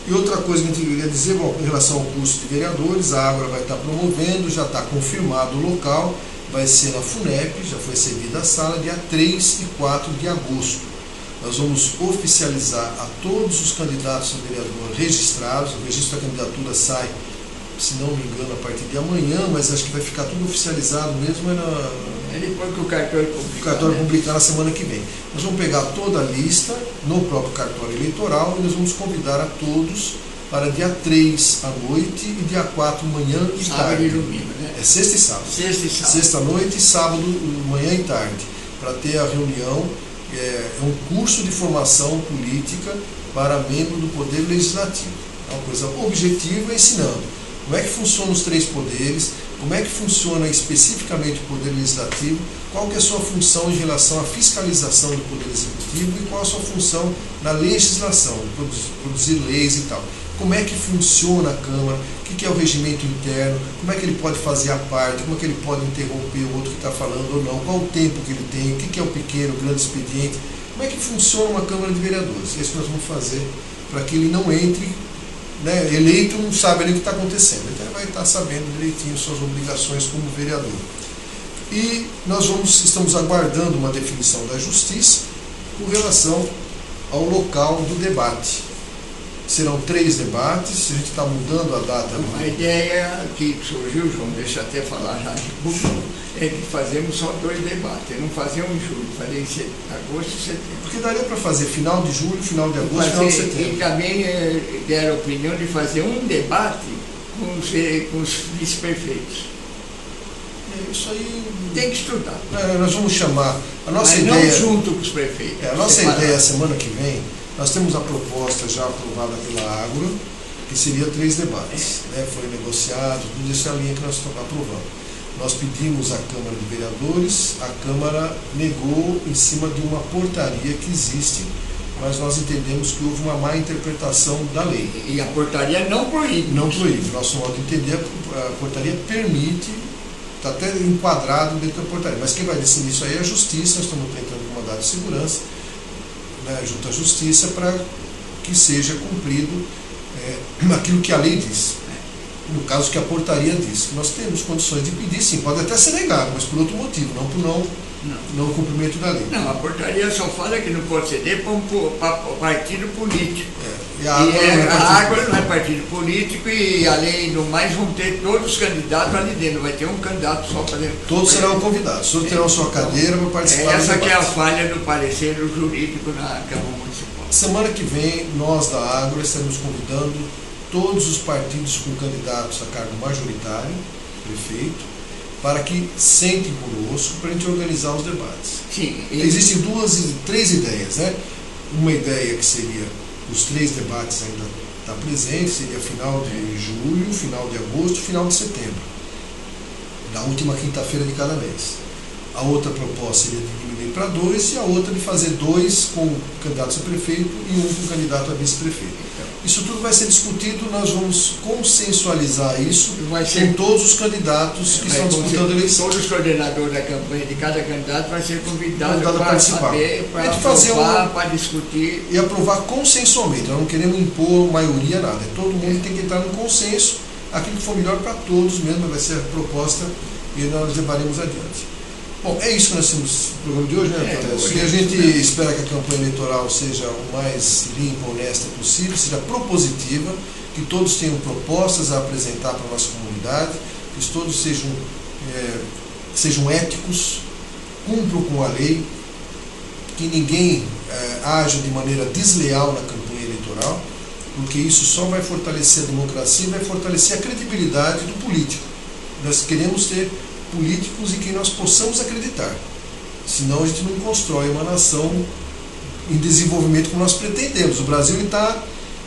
E outra coisa que a gente queria dizer, bom, em relação ao curso de vereadores, a Ágora vai estar promovendo, já está confirmado o local, vai ser na FUNEP, já foi cedida a sala, dia 3 e 4 de agosto. Nós vamos oficializar a todos os candidatos a vereador registrados, o registro da candidatura sai, se não me engano, a partir de amanhã, mas acho que vai ficar tudo oficializado mesmo depois que o cartório publicar. O cartório publicar na semana que vem. Nós vamos pegar toda a lista no próprio cartório eleitoral e nós vamos convidar a todos para dia 3 à noite e dia 4 manhã e sábado tarde. E domingo, né? É sexta e sábado. Sexta noite e sábado, manhã e tarde. Para ter a reunião, é um curso de formação política para membro do Poder Legislativo. É uma coisa objetiva, ensinando Como é que funcionam os 3 poderes, como é que funciona especificamente o poder legislativo, qual que é a sua função em relação à fiscalização do poder executivo e qual a sua função na legislação, produzir leis e tal. Como é que funciona a Câmara, o que é o regimento interno, como é que ele pode fazer a parte, como é que ele pode interromper o outro que está falando ou não, qual o tempo que ele tem, o que é o pequeno, o grande expediente, como é que funciona uma Câmara de Vereadores. É isso que nós vamos fazer para que ele não entre, né, eleito, não sabe ali o que está acontecendo, então ele vai estar sabendo direitinho suas obrigações como vereador. E nós estamos aguardando uma definição da Justiça com relação ao local do debate. Serão 3 debates, a gente está mudando a data. A ideia que surgiu, João, deixa eu até falar já de público, é que fazemos só 2 debates, não fazer um em julho, fazer em agosto e setembro. Porque daria para fazer final de julho, final de agosto, final de setembro. E também deram a opinião de fazer um debate com os vice-prefeitos. Isso aí tem que estudar. Nós vamos chamar a nossa mas ideia. Não junto com os prefeitos. A nossa ideia, semana que vem, nós temos a proposta já aprovada pela Ágora, que seria 3 debates. Né? Foi negociado, tudo isso é a linha que nós aprovamos. Nós pedimos à Câmara de Vereadores, a Câmara negou em cima de uma portaria que existe, mas nós entendemos que houve uma má interpretação da lei. E a portaria não proíbe. Não proíbe. Nosso modo de entender, a portaria permite, está até enquadrado dentro da portaria. Mas quem vai decidir isso aí é a Justiça, nós estamos tentando com mandado de segurança, né, junto à Justiça, para que seja cumprido aquilo que a lei diz. No caso que a portaria diz. Nós temos condições de pedir, sim, pode até ser negado, mas por outro motivo, não por não cumprimento da lei. Não, a portaria só fala que não pode ceder para partido político. E a Ágora não é partido político e, além do mais, vão ter todos os candidatos ali dentro. Vai ter um candidato só para dentro. Todos serão convidados, todos terão sua cadeira para participar do debate. Essa que é a falha do parecer jurídico na Câmara Municipal. Semana que vem, nós da Ágora estaremos convidando todos os partidos com candidatos a cargo majoritário, prefeito, para que sentem conosco para a gente organizar os debates. Sim. Existem 3 ideias, né? Uma ideia que seria os 3 debates ainda está presente, seria final de julho, final de agosto, final de setembro, na última quinta-feira de cada mês. A outra proposta seria de diminuir para 2 e a outra de fazer 2 com candidatos a prefeito e 1 com candidato a vice-prefeito. Isso tudo vai ser discutido, nós vamos consensualizar isso com todos os candidatos que estão disputando a eleição. Todos os coordenadores da campanha de cada candidato vai ser convidado para participar, para aprovar, para discutir. E aprovar consensualmente, nós não queremos impor maioria, nada. Todo mundo tem que entrar no consenso, aquilo que for melhor para todos mesmo, vai ser a proposta e nós levaremos adiante. Bom, é isso que nós temos no programa de hoje, né, Antônio? E a gente espera que a campanha eleitoral seja o mais limpa, honesta possível, seja propositiva, que todos tenham propostas a apresentar para a nossa comunidade, que todos sejam éticos, cumpram com a lei, que ninguém haja de maneira desleal na campanha eleitoral, porque isso só vai fortalecer a democracia e vai fortalecer a credibilidade do político. Nós queremos ter políticos em quem nós possamos acreditar. Senão a gente não constrói uma nação em desenvolvimento como nós pretendemos. O Brasil está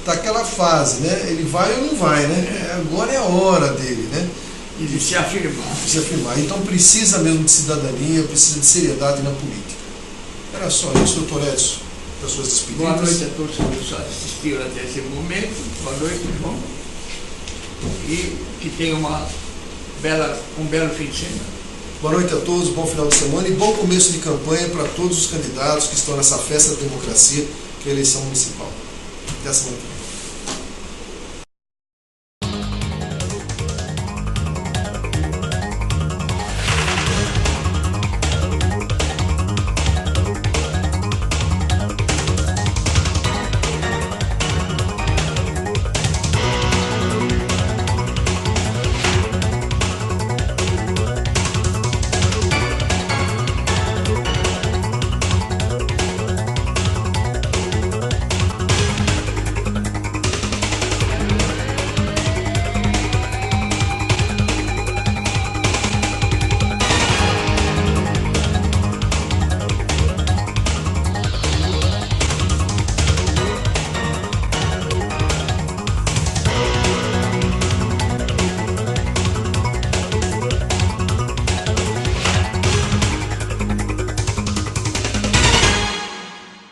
naquela fase, né? Ele vai ou não vai, né? Agora é a hora dele, né? De se afirmar. Se afirmar. Então precisa mesmo de cidadania, precisa de seriedade na política. Era só isso, doutor Edson, das suas despedidas. Boa noite a todos que assistiram até esse momento. Boa noite, João. E que tenham um belo fim de semana. Boa noite a todos, bom final de semana e bom começo de campanha para todos os candidatos que estão nessa festa da democracia, que é a eleição municipal. Até a semana que vem.